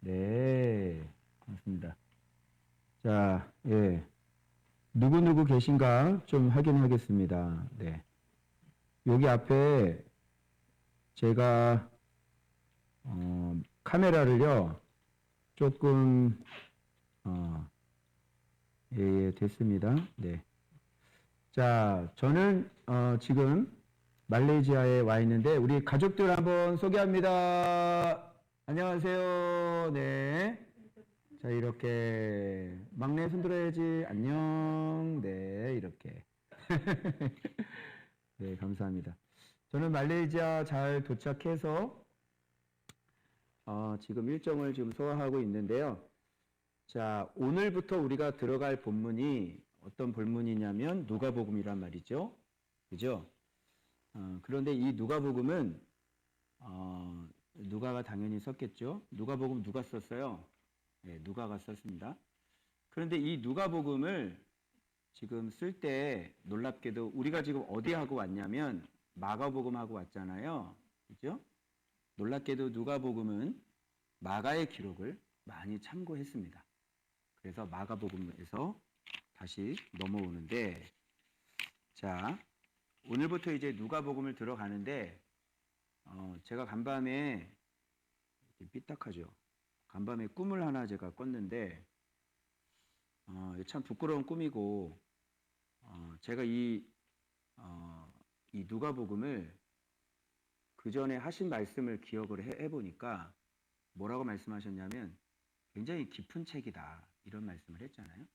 네, 맞습니다. 자, 예. 누구누구 계신가 좀 확인하겠습니다. 네. 여기 앞에 제가, 카메라를요, 조금, 어, 예, 예, 됐습니다. 네. 자, 저는, 지금 말레이시아에 와 있는데, 우리 가족들 한번 소개합니다. 안녕하세요. 네. 자, 이렇게 막내 손 들어야지. 안녕. 네, 이렇게. 네, 감사합니다. 저는 말레이시아 잘 도착해서 지금 일정을 지금 소화하고 있는데요. 자, 오늘부터 우리가 들어갈 본문이 어떤 본문이냐면 누가복음이란 말이죠. 그죠? 그런데 이 누가복음은 누가가 당연히 썼겠죠. 누가복음 누가 썼어요? 네, 누가가 썼습니다. 그런데 이 누가복음을 지금 쓸 때 놀랍게도 우리가 지금 어디 하고 왔냐면 마가복음 하고 왔잖아요. 그죠? 놀랍게도 누가복음은 마가의 기록을 많이 참고했습니다. 그래서 마가복음에서 다시 넘어오는데 자, 오늘부터 이제 누가복음을 들어가는데 제가 간밤에 삐딱하죠. 간밤에 꿈을 하나 제가 꿨는데 참 부끄러운 꿈이고 제가 이 누가복음을 그 전에 하신 말씀을 기억을 해보니까 뭐라고 말씀하셨냐면 굉장히 깊은 책이다 이런 말씀을 했잖아요.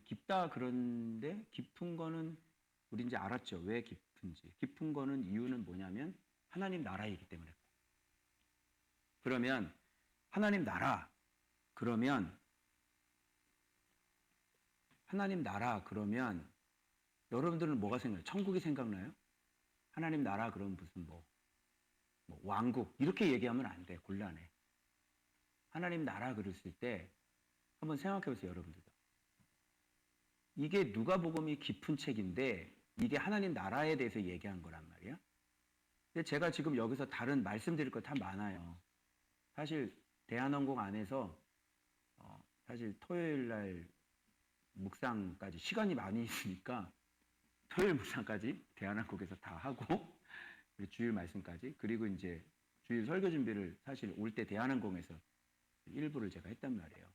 깊다 그런데 깊은 거는 우리 이제 알았죠. 왜 깊은지. 깊은 거는 이유는 뭐냐면 하나님 나라이기 때문에. 그러면 하나님 나라 그러면 하나님 나라 그러면 여러분들은 뭐가 생각나요? 천국이 생각나요? 하나님 나라 그러면 무슨 뭐 왕국 이렇게 얘기하면 안 돼. 곤란해. 하나님 나라 그랬을 때 한번 생각해 보세요, 여러분들도. 이게 누가복음이 깊은 책인데 이게 하나님 나라에 대해서 얘기한 거란 말이야. 근데 제가 지금 여기서 다른 말씀드릴 거 다 많아요. 사실 대한항공 안에서 사실 토요일 날 묵상까지 시간이 많이 있으니까 토요일 묵상까지 대한항공에서 다 하고 주일 말씀까지 그리고 이제 주일 설교 준비를 사실 올 때 대한항공에서 일부를 제가 했단 말이에요.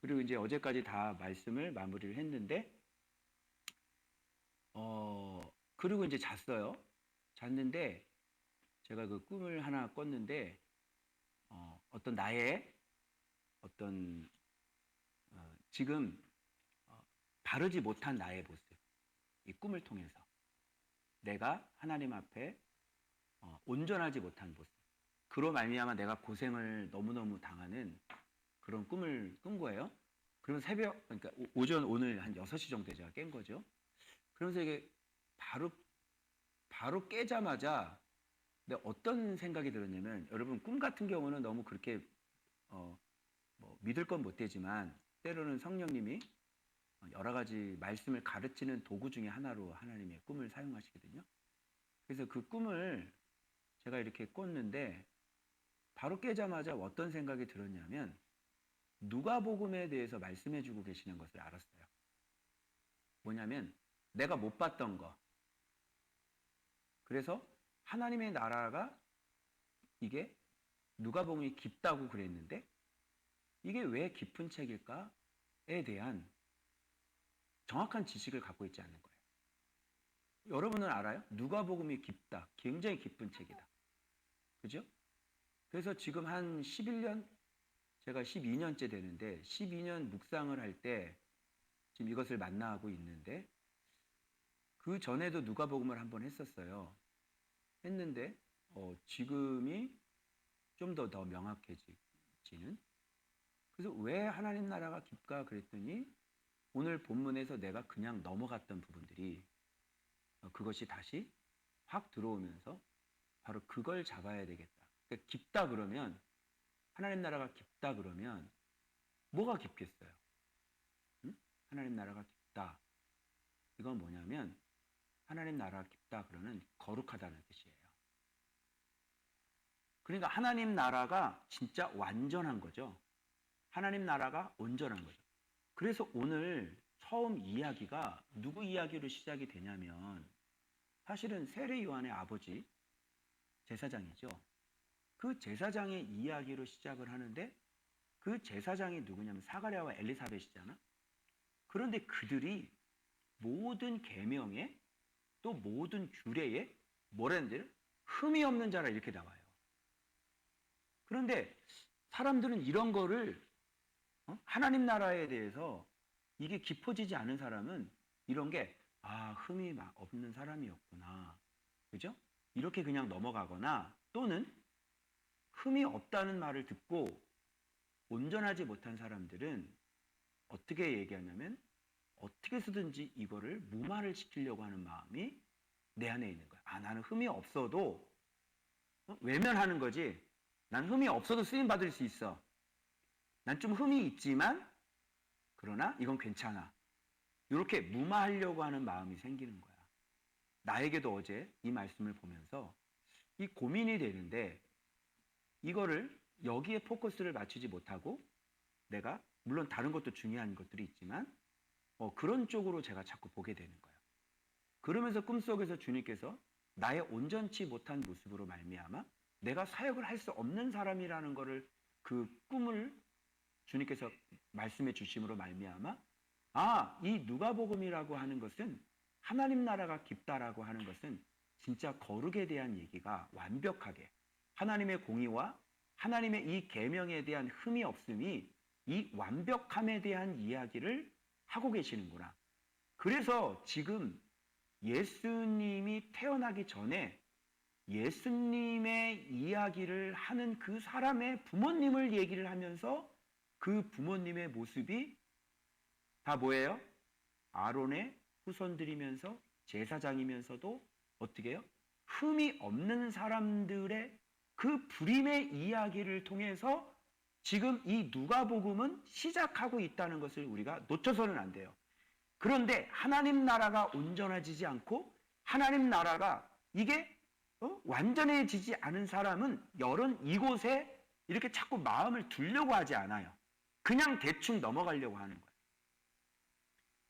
그리고 이제 어제까지 다 말씀을 마무리를 했는데 그리고 이제 잤어요. 잤는데 제가 그 꿈을 하나 꿨는데 어떤 나의 어떤 지금 바르지 못한 나의 모습 이 꿈을 통해서 내가 하나님 앞에 온전하지 못한 모습 그로 말미암아 내가 고생을 너무너무 당하는 그런 꿈을 꾼 거예요. 그러면 새벽 그러니까 오전 오늘 한 6시 정도에 제가 깬 거죠. 그러면서 이게 바로 깨자마자 근데 어떤 생각이 들었냐면 여러분 꿈 같은 경우는 너무 그렇게 뭐 믿을 건 못 되지만 때로는 성령님이 여러 가지 말씀을 가르치는 도구 중에 하나로 하나님의 꿈을 사용하시거든요. 그래서 그 꿈을 제가 이렇게 꿨는데 바로 깨자마자 어떤 생각이 들었냐면 누가복음에 대해서 말씀해 주고 계시는 것을 알았어요. 뭐냐면 내가 못 봤던 거. 그래서 하나님의 나라가 이게 누가복음이 깊다고 그랬는데 이게 왜 깊은 책일까에 대한 정확한 지식을 갖고 있지 않는 거예요. 여러분은 알아요? 누가복음이 깊다. 굉장히 깊은 책이다. 그죠? 그래서 지금 한 11년, 제가 12년째 되는데 12년 묵상을 할 때 지금 이것을 만나고 있는데 그 전에도 누가복음을 한번 했었어요. 했는데 지금이 좀 더 명확해지는 그래서 왜 하나님 나라가 깊까 그랬더니 오늘 본문에서 내가 그냥 넘어갔던 부분들이 그것이 다시 확 들어오면서 바로 그걸 잡아야 되겠다. 그러니까 깊다 그러면 하나님 나라가 깊다 그러면 뭐가 깊겠어요? 응? 하나님 나라가 깊다. 이건 뭐냐면 하나님 나라가 깊다 그러면 거룩하다는 뜻이에요. 그러니까 하나님 나라가 진짜 완전한 거죠. 하나님 나라가 온전한 거죠. 그래서 오늘 처음 이야기가 누구 이야기로 시작이 되냐면 사실은 세례 요한의 아버지 제사장이죠. 그 제사장의 이야기로 시작을 하는데 그 제사장이 누구냐면 사가랴와 엘리사벳이잖아. 그런데 그들이 모든 계명에 또 모든 규례에 뭐라는데 흠이 없는 자라 이렇게 나와요. 그런데 사람들은 이런 거를 하나님 나라에 대해서 이게 깊어지지 않은 사람은 이런 게 흠이 없는 사람이었구나. 그죠? 이렇게 그냥 넘어가거나 또는 흠이 없다는 말을 듣고 온전하지 못한 사람들은 어떻게 얘기하냐면 어떻게 해서든지 이거를 무마를 시키려고 하는 마음이 내 안에 있는 거야. 나는 흠이 없어도 외면하는 거지. 난 흠이 없어도 쓰임 받을 수 있어. 난 좀 흠이 있지만 그러나 이건 괜찮아. 이렇게 무마하려고 하는 마음이 생기는 거야. 나에게도 어제 이 말씀을 보면서 이 고민이 되는데 이거를 여기에 포커스를 맞추지 못하고 내가 물론 다른 것도 중요한 것들이 있지만 그런 쪽으로 제가 자꾸 보게 되는 거예요. 그러면서 꿈속에서 주님께서 나의 온전치 못한 모습으로 말미암아 내가 사역을 할 수 없는 사람이라는 거를 그 꿈을 주님께서 말씀해 주심으로 말미암아 이 누가복음이라고 하는 것은 하나님 나라가 깊다라고 하는 것은 진짜 거룩에 대한 얘기가 완벽하게 하나님의 공의와 하나님의 이 계명에 대한 흠이 없음이 이 완벽함에 대한 이야기를 하고 계시는구나. 그래서 지금 예수님이 태어나기 전에 예수님의 이야기를 하는 그 사람의 부모님을 얘기를 하면서 그 부모님의 모습이 다 뭐예요? 아론의 후손들이면서 제사장이면서도 어떻게 해요? 흠이 없는 사람들의 그 불임의 이야기를 통해서 지금 이 누가복음은 시작하고 있다는 것을 우리가 놓쳐서는 안 돼요. 그런데 하나님 나라가 온전해지지 않고 하나님 나라가 이게 완전해지지 않은 사람은 여론 이곳에 이렇게 자꾸 마음을 두려고 하지 않아요. 그냥 대충 넘어가려고 하는 거예요.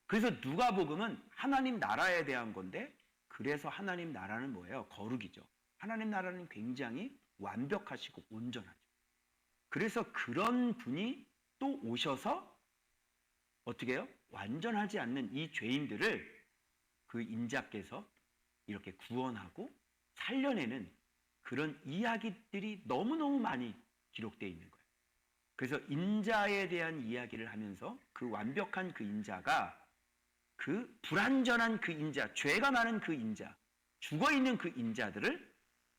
그래서 누가복음은 하나님 나라에 대한 건데 그래서 하나님 나라는 뭐예요? 거룩이죠. 하나님 나라는 굉장히 완벽하시고 온전하죠. 그래서 그런 분이 또 오셔서 어떻게 해요? 완전하지 않는 이 죄인들을 그 인자께서 이렇게 구원하고 살려내는 그런 이야기들이 너무너무 많이 기록되어 있는 거예요. 그래서 인자에 대한 이야기를 하면서 그 완벽한 그 인자가 그 불완전한 그 인자, 죄가 많은 그 인자, 죽어있는 그 인자들을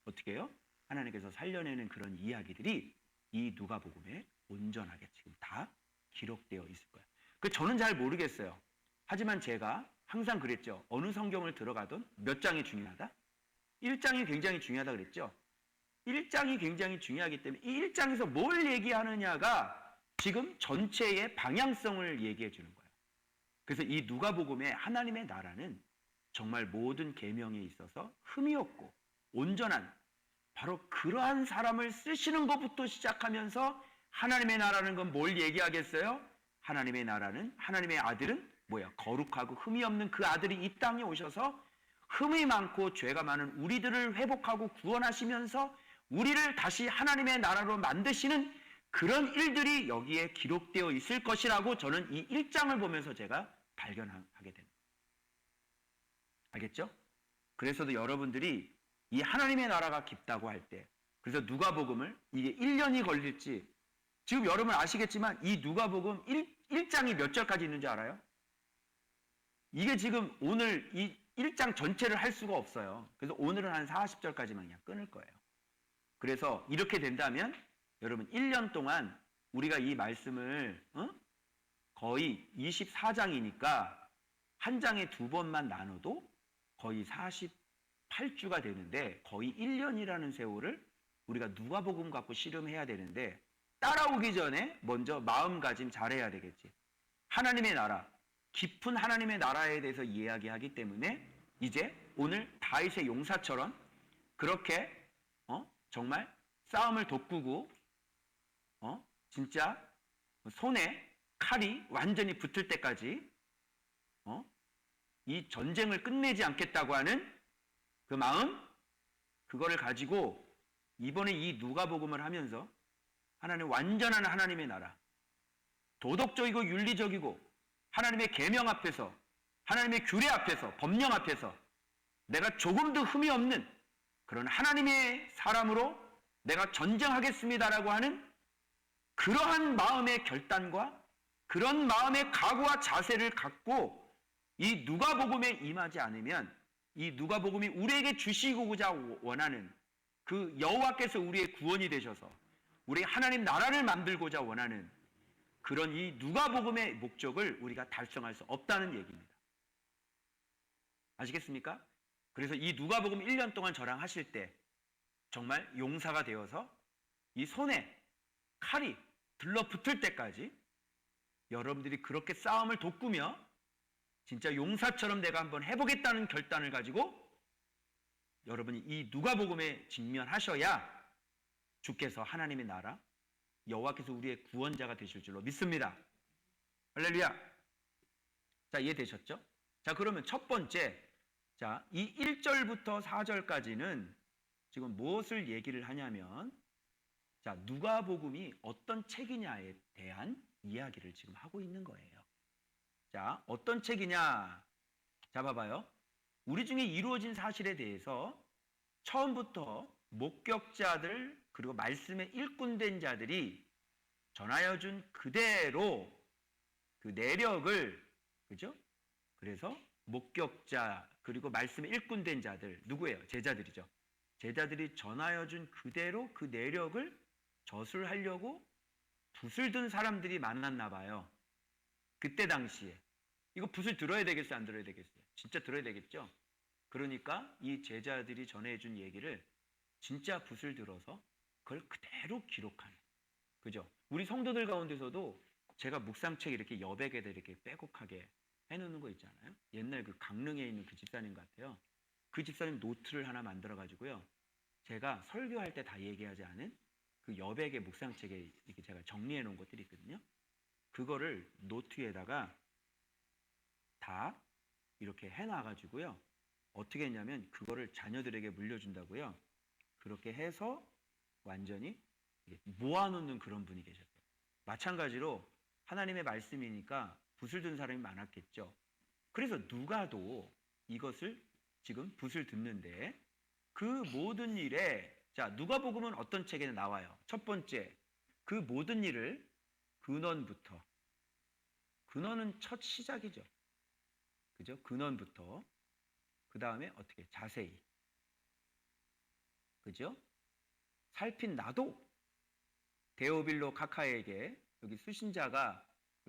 어떻게 해요? 하나님께서 살려내는 그런 이야기들이 이 누가복음에 온전하게 지금 다 기록되어 있을 거예요. 저는 잘 모르겠어요. 하지만 제가 항상 그랬죠. 어느 성경을 들어가든 몇 장이 중요하다? 1장이 굉장히 중요하다 그랬죠. 1장이 굉장히 중요하기 때문에 이 1장에서 뭘 얘기하느냐가 지금 전체의 방향성을 얘기해 주는 거예요. 그래서 이 누가복음의 하나님의 나라는 정말 모든 계명에 있어서 흠이 없고 온전한 바로 그러한 사람을 쓰시는 것부터 시작하면서 하나님의 나라는 건 뭘 얘기하겠어요? 하나님의 나라는 하나님의 아들은 뭐야? 거룩하고 흠이 없는 그 아들이 이 땅에 오셔서 흠이 많고 죄가 많은 우리들을 회복하고 구원하시면서 우리를 다시 하나님의 나라로 만드시는 그런 일들이 여기에 기록되어 있을 것이라고 저는 이 1장을 보면서 제가 발견하게 됩니다. 알겠죠? 그래서도 여러분들이 이 하나님의 나라가 깊다고 할 때 그래서 누가복음을 이게 1년이 걸릴지 지금 여러분 아시겠지만 이 누가복음 1장이 몇 절까지 있는지 알아요? 이게 지금 오늘 이 1장 전체를 할 수가 없어요. 그래서 오늘은 한 40절까지만 그냥 끊을 거예요. 그래서 이렇게 된다면 여러분 1년 동안 우리가 이 말씀을 거의 24장이니까 한 장에 2번만 나눠도 거의 48주가 되는데 거의 1년이라는 세월을 우리가 누가복음 갖고 씨름해야 되는데 따라오기 전에 먼저 마음가짐 잘해야 되겠지. 하나님의 나라, 깊은 하나님의 나라에 대해서 이야기하기 때문에 이제 오늘 다윗의 용사처럼 그렇게 정말 싸움을 돋구고 진짜 손에 칼이 완전히 붙을 때까지 이 전쟁을 끝내지 않겠다고 하는 그 마음, 그거를 가지고 이번에 이 누가복음을 하면서 하나님 완전한 하나님의 나라, 도덕적이고 윤리적이고 하나님의 계명 앞에서, 하나님의 규례 앞에서, 법령 앞에서 내가 조금도 흠이 없는 그런 하나님의 사람으로 내가 전쟁하겠습니다라고 하는 그러한 마음의 결단과 그런 마음의 각오와 자세를 갖고 이 누가복음에 임하지 않으면, 이 누가복음이 우리에게 주시고자 원하는 그 여호와께서 우리의 구원이 되셔서 우리 하나님 나라를 만들고자 원하는 그런 이 누가복음의 목적을 우리가 달성할 수 없다는 얘기입니다. 아시겠습니까? 그래서 이 누가복음 1년 동안 저랑 하실 때 정말 용사가 되어서 이 손에 칼이 들러붙을 때까지 여러분들이 그렇게 싸움을 돋구며 진짜 용사처럼 내가 한번 해보겠다는 결단을 가지고 여러분이 이 누가복음에 직면하셔야 주께서 하나님의 나라, 여호와께서 우리의 구원자가 되실 줄로 믿습니다. 할렐루야. 자, 이해되셨죠? 자, 그러면 첫 번째, 자, 이 1절부터 4절까지는 지금 무엇을 얘기를 하냐면, 자, 누가복음이 어떤 책이냐에 대한 이야기를 지금 하고 있는 거예요. 자, 어떤 책이냐? 자, 봐봐요. 우리 중에 이루어진 사실에 대해서 처음부터 목격자들 그리고 말씀의 일꾼된 자들이 전하여 준 그대로 그 내력을, 그죠? 그래서 목격자 그리고 말씀의 일꾼된 자들, 누구예요? 제자들이죠. 제자들이 전하여 준 그대로 그 내력을 저술하려고 붓을 든 사람들이 많았나 봐요. 그때 당시에. 이거 붓을 들어야 되겠어요? 안 들어야 되겠어요? 진짜 들어야 되겠죠? 그러니까 이 제자들이 전해준 얘기를 진짜 붓을 들어서 그걸 그대로 기록하는. 그죠? 우리 성도들 가운데서도 제가 묵상책 이렇게 여백에다 이렇게 빼곡하게 해놓는 거 있잖아요. 옛날 그 강릉에 있는 그 집사님 같아요. 그 집사님 노트를 하나 만들어가지고요. 제가 설교할 때 다 얘기하지 않은 그 여백의 묵상책에 이렇게 제가 정리해 놓은 것들이 있거든요. 그거를 노트에다가 다 이렇게 해놔가지고요. 어떻게 했냐면 그거를 자녀들에게 물려준다고요. 그렇게 해서 완전히 모아놓는 그런 분이 계셨어요. 마찬가지로 하나님의 말씀이니까 붓을 든 사람이 많았겠죠. 그래서 누가도 이것을 지금 붓을 듣는데 그 모든 일에, 자, 누가복음은 어떤 책에 나와요? 첫 번째, 그 모든 일을 근원부터, 근원은 첫 시작이죠. 그죠? 근원부터 그 다음에 어떻게 자세히, 그죠? 살핀 나도 데오빌로 카카에게 여기 수신자가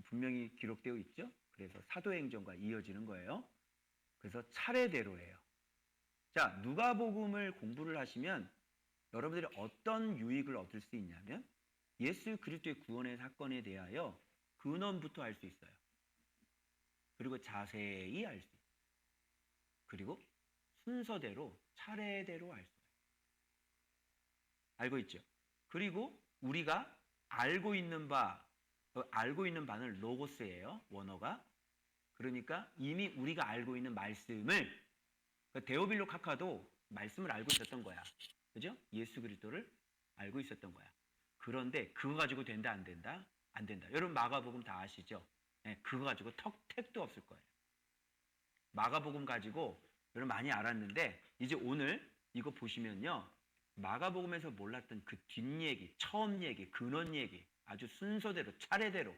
분명히 기록되어 있죠. 그래서 사도행전과 이어지는 거예요. 그래서 차례대로예요. 자, 누가복음을 공부를 하시면 여러분들이 어떤 유익을 얻을 수 있냐면 예수 그리스도의 구원의 사건에 대하여 근원부터 알 수 있어요. 그리고 자세히 알 수 있어요. 그리고 순서대로 차례대로 알 수 있어요. 알고 있죠? 그리고 우리가 알고 있는 바는 로고스예요. 원어가. 그러니까 이미 우리가 알고 있는 말씀을, 데오빌로 카카도 말씀을 알고 있었던 거야. 그죠? 예수 그리스도를 알고 있었던 거야. 그런데 그거 가지고 된다 안 된다? 안 된다. 여러분 마가복음 다 아시죠? 네, 그거 가지고 택도 없을 거예요. 마가복음 가지고 여러분 많이 알았는데 이제 오늘 이거 보시면요. 마가복음에서 몰랐던 그 뒷얘기, 처음 얘기, 근원 얘기 아주 순서대로 차례대로.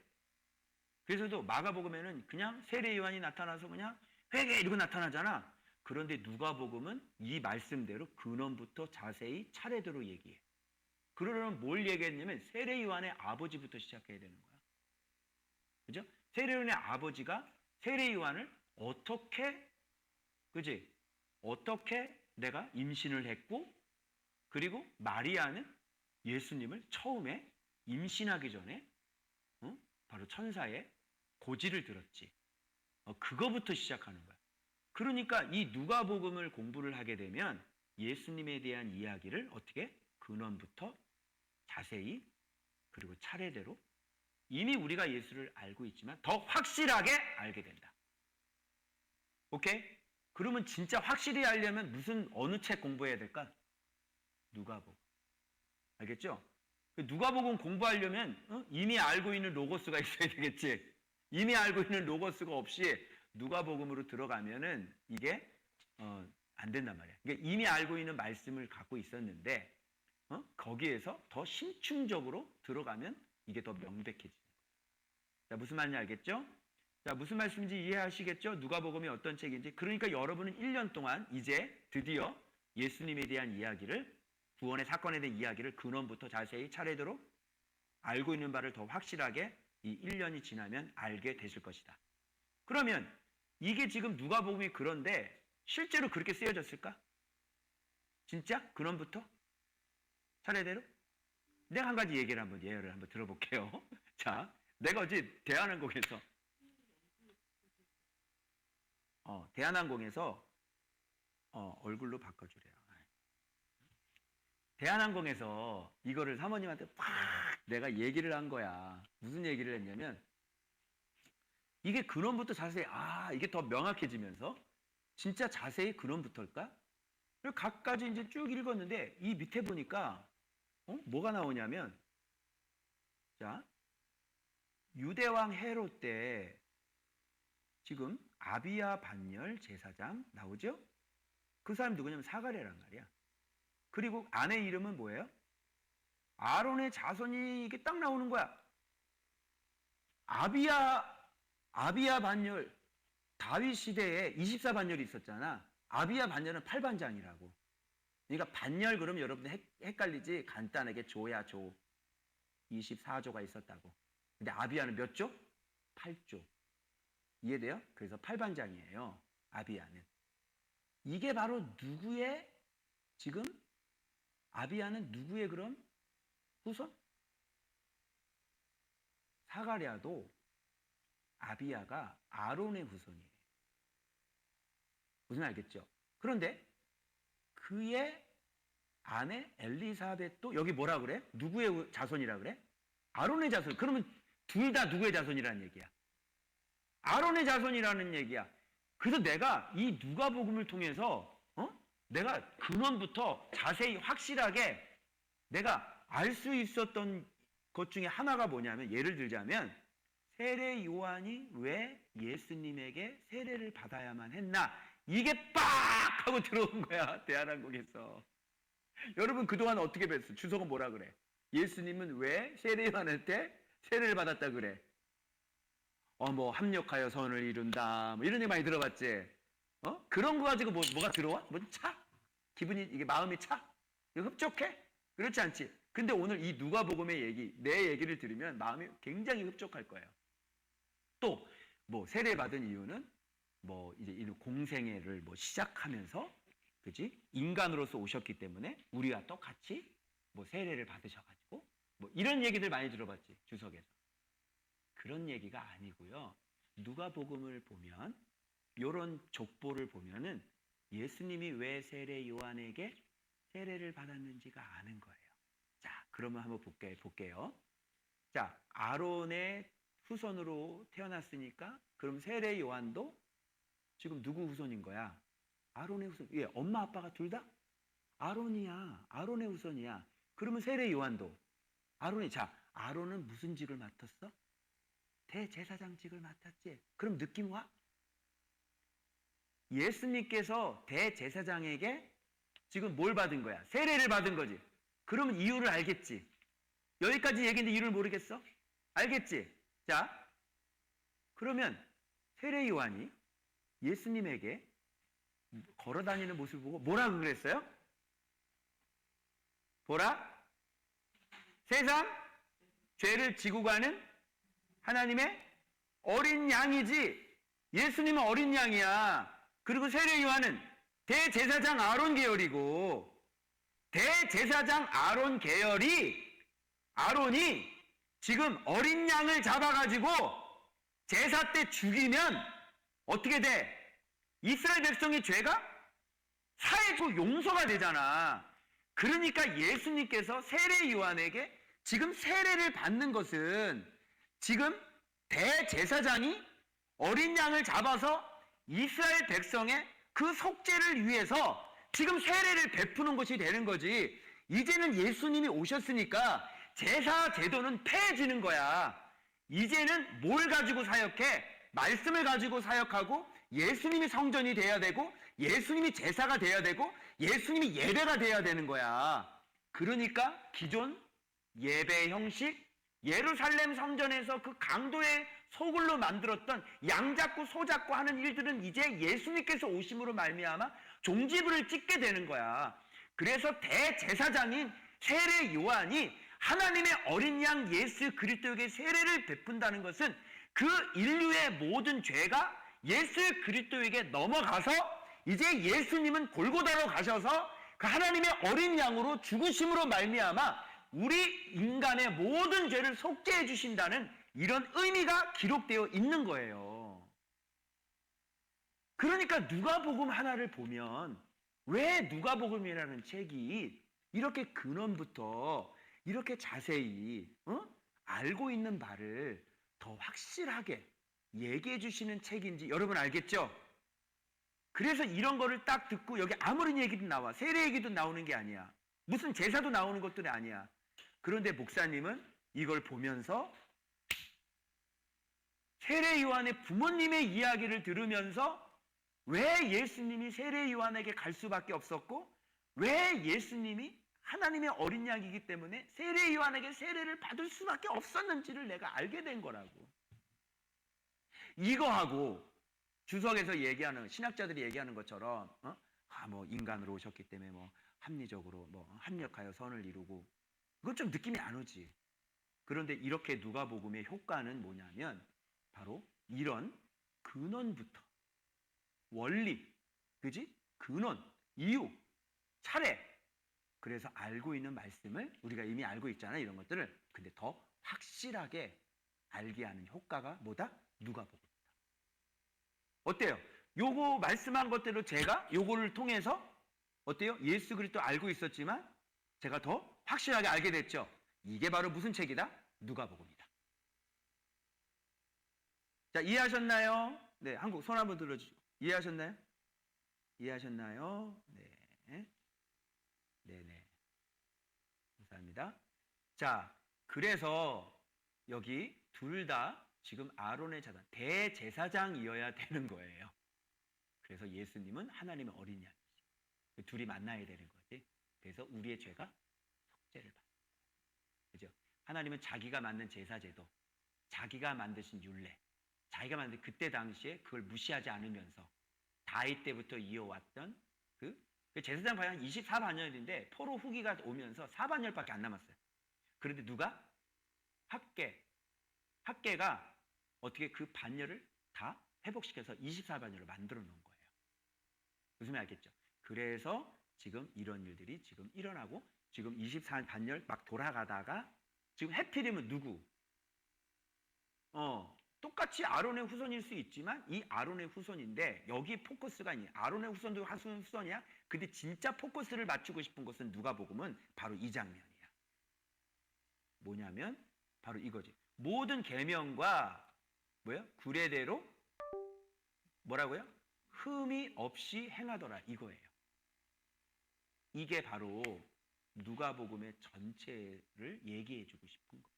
그래서도 마가복음에는 그냥 세례 요한이 나타나서 그냥 회개 이러고 나타나잖아. 그런데 누가복음은 이 말씀대로 근원부터 자세히 차례대로 얘기해. 그러려면 뭘 얘기했냐면 세례 요한의 아버지부터 시작해야 되는 거야. 그죠? 세례 요한의 아버지가 세례 요한을 어떻게, 그지? 어떻게 내가 임신을 했고, 그리고 마리아는 예수님을 처음에 임신하기 전에 바로 천사의 고지를 들었지. 그거부터 시작하는 거야. 그러니까 이 누가복음을 공부를 하게 되면 예수님에 대한 이야기를 어떻게 근원부터 자세히 그리고 차례대로 이미 우리가 예수를 알고 있지만 더 확실하게 알게 된다. 오케이? 그러면 진짜 확실히 알려면 어느 책 공부해야 될까? 누가복음. 알겠죠? 누가복음 공부하려면 이미 알고 있는 로고스가 있어야 되겠지. 이미 알고 있는 로고스가 없이 누가복음으로 들어가면은 이게 안 된단 말이야. 그러니까 이미 알고 있는 말씀을 갖고 있었는데 거기에서 더 심층적으로 들어가면 이게 더 명백해지는 거예요. 자, 무슨 말인지 알겠죠? 자, 무슨 말씀인지 이해하시겠죠? 누가복음이 어떤 책인지. 그러니까 여러분은 1년 동안 이제 드디어 예수님에 대한 이야기를, 구원의 사건에 대한 이야기를 근원부터 자세히 차례대로 알고 있는 바를 더 확실하게 이 1년이 지나면 알게 되실 것이다. 그러면 이게 지금 누가복음이 그런데 실제로 그렇게 쓰여졌을까? 진짜? 근원부터? 차례대로? 내가 한 가지 예를 한번 들어볼게요. 자, 내가 어제 대한항공에서 얼굴로 바꿔주래요. 대한항공에서 이거를 사모님한테 막 내가 얘기를 한 거야. 무슨 얘기를 했냐면 이게 근원부터 자세히 이게 더 명확해지면서 진짜 자세히 근원부터일까? 그리고 각가지 이제 쭉 읽었는데 이 밑에 보니까 뭐가 나오냐면 자, 유대왕 헤롯 때 지금 아비야 반열 제사장 나오죠? 그 사람이 누구냐면 사가랴란 말이야. 그리고 아내 이름은 뭐예요? 아론의 자손이 이게 딱 나오는 거야. 아비야 반열, 다윗 시대에 24반열이 있었잖아. 아비야 반열은 8반장이라고. 그러니까 반열 그러면 여러분들 헷갈리지? 간단하게 조야 조. 24조가 있었다고. 근데 아비야는 몇 조? 8조. 이해돼요? 그래서 8반장이에요. 아비야는. 이게 바로 누구의 지금 아비야는 누구의 그럼 후손? 사가랴도 아비야가 아론의 후손이에요. 무슨 알겠죠? 그런데 그의 아내 엘리사벳도 여기 뭐라 그래? 누구의 자손이라 그래? 아론의 자손. 그러면 둘 다 누구의 자손이라는 얘기야? 아론의 자손이라는 얘기야. 그래서 내가 이 누가복음을 통해서 내가 근원부터 자세히 확실하게 내가 알 수 있었던 것 중에 하나가 뭐냐면 예를 들자면 세례 요한이 왜 예수님에게 세례를 받아야만 했나? 이게 빡 하고 들어온 거야. 대한항공에서. 여러분 그동안 어떻게 뵀어? 주석은 뭐라 그래? 예수님은 왜 세례 요한한테 세례를 받았다 그래? 뭐 합력하여 선을 이룬다. 뭐 이런 얘기 많이 들어봤지? 그런 거 가지고 뭐가 들어와? 뭐 차? 기분이 이게 마음이 차? 이거 흡족해? 그렇지 않지? 근데 오늘 이 누가복음의 얘기, 내 얘기를 들으면 마음이 굉장히 흡족할 거예요. 또 뭐 세례 받은 이유는 뭐 이제 이 공생애를 뭐 시작하면서 그지? 인간으로서 오셨기 때문에 우리와 똑같이 뭐 세례를 받으셔가지고 뭐 이런 얘기들 많이 들어봤지 주석에서. 그런 얘기가 아니고요. 누가복음을 보면 이런 족보를 보면은 예수님이 왜 세례 요한에게 세례를 받았는지가 아는 거예요. 자, 그러면 한번 볼게요. 자, 아론의 후손으로 태어났으니까 그럼 세례 요한도 지금 누구 후손인 거야? 아론의 후손. 예, 엄마 아빠가 둘 다 아론이야. 아론의 후손이야. 그러면 세례 요한도 아론이. 자, 아론은 무슨 직을 맡았어? 대제사장직을 맡았지. 그럼 느낌 와? 예수님께서 대제사장에게 지금 뭘 받은 거야? 세례를 받은 거지. 그러면 이유를 알겠지. 여기까지 얘기인데 이유를 모르겠어? 알겠지? 자, 그러면 세례 요한이 예수님에게 걸어다니는 모습을 보고 뭐라고 그랬어요? 보라, 세상 죄를 지고 가는 하나님의 어린 양이지. 예수님은 어린 양이야. 그리고 세례 요한은 대제사장 아론 계열이고, 대제사장 아론 계열이 아론이 지금 어린 양을 잡아가지고 제사 때 죽이면 어떻게 돼? 이스라엘 백성의 죄가 사해지고 용서가 되잖아. 그러니까 예수님께서 세례 요한에게 지금 세례를 받는 것은 지금 대제사장이 어린 양을 잡아서 이스라엘 백성의 그 속죄를 위해서 지금 세례를 베푸는 것이 되는 거지. 이제는 예수님이 오셨으니까 제사 제도는 폐해지는 거야. 이제는 뭘 가지고 사역해? 말씀을 가지고 사역하고 예수님이 성전이 돼야 되고 예수님이 제사가 돼야 되고 예수님이 예배가 돼야 되는 거야. 그러니까 기존 예배 형식, 예루살렘 성전에서 그 강도의 소굴로 만들었던 양 잡고 소 잡고 하는 일들은 이제 예수님께서 오심으로 말미암아 종지부를 찍게 되는 거야. 그래서 대제사장인 세례 요한이 하나님의 어린 양 예수 그리스도에게 세례를 베푼다는 것은 그 인류의 모든 죄가 예수 그리스도에게 넘어가서 이제 예수님은 골고다로 가셔서 그 하나님의 어린 양으로 죽으심으로 말미암아 우리 인간의 모든 죄를 속죄해 주신다는 이런 의미가 기록되어 있는 거예요. 그러니까 누가복음 하나를 보면 왜 누가복음이라는 책이 이렇게 근원부터 이렇게 자세히 알고 있는 바를 더 확실하게 얘기해 주시는 책인지 여러분 알겠죠? 그래서 이런 거를 딱 듣고 여기 아무런 얘기도 나와. 세례 얘기도 나오는 게 아니야. 무슨 제사도 나오는 것도 아니야. 그런데 목사님은 이걸 보면서 세례 요한의 부모님의 이야기를 들으면서 왜 예수님이 세례 요한에게 갈 수밖에 없었고 왜 예수님이 하나님의 어린 양이기 때문에 세례 요한에게 세례를 받을 수밖에 없었는지를 내가 알게 된 거라고. 이거하고 주석에서 얘기하는 신학자들이 얘기하는 것처럼 뭐 인간으로 오셨기 때문에 뭐 합리적으로 뭐 합력하여 선을 이루고 그건 좀 느낌이 안 오지. 그런데 이렇게 누가복음의 효과는 뭐냐면 바로 이런 근원부터 원리, 그지? 근원, 이유, 차례. 그래서 알고 있는 말씀을 우리가 이미 알고 있잖아 이런 것들을. 근데 더 확실하게 알게 하는 효과가 뭐다? 누가복음이다. 어때요? 요거 말씀한 것대로 제가 요거를 통해서 어때요? 예수 그리스도 알고 있었지만 제가 더 확실하게 알게 됐죠. 이게 바로 무슨 책이다? 누가복음이다. 자, 이해하셨나요? 네, 한국 손 한번 들어주시고. 이해하셨나요? 이해하셨나요? 네. 네네. 감사합니다. 자, 그래서 여기 둘 다 지금 아론의 자손, 대제사장이어야 되는 거예요. 그래서 예수님은 하나님의 어린 양이지. 둘이 만나야 되는 거지. 그래서 우리의 죄가 속죄를 받는 거예요. 그죠? 하나님은 자기가 만든 제사제도, 자기가 만드신 율례, 자기가 만든 그때 당시에 그걸 무시하지 않으면서 다윗 때부터 이어왔던 그 제사장 반열 24반열인데 포로 후기가 오면서 4반열밖에 안 남았어요. 그런데 누가? 학계가 어떻게 그 반열을 다 회복시켜서 24반열을 만들어 놓은 거예요. 무슨 말 알겠죠? 그래서 지금 이런 일들이 지금 일어나고 지금 24반열 막 돌아가다가 지금 해필이면 누구? 똑같이 아론의 후손일 수 있지만 이 아론의 후손인데 여기 포커스가 아니야. 아론의 후손도 후손이야. 근데 진짜 포커스를 맞추고 싶은 것은 누가복음은 바로 이 장면이야. 뭐냐면 바로 이거지. 모든 계명과 규례대로 뭐라고요? 흠이 없이 행하더라 이거예요. 이게 바로 누가복음의 전체를 얘기해주고 싶은 거.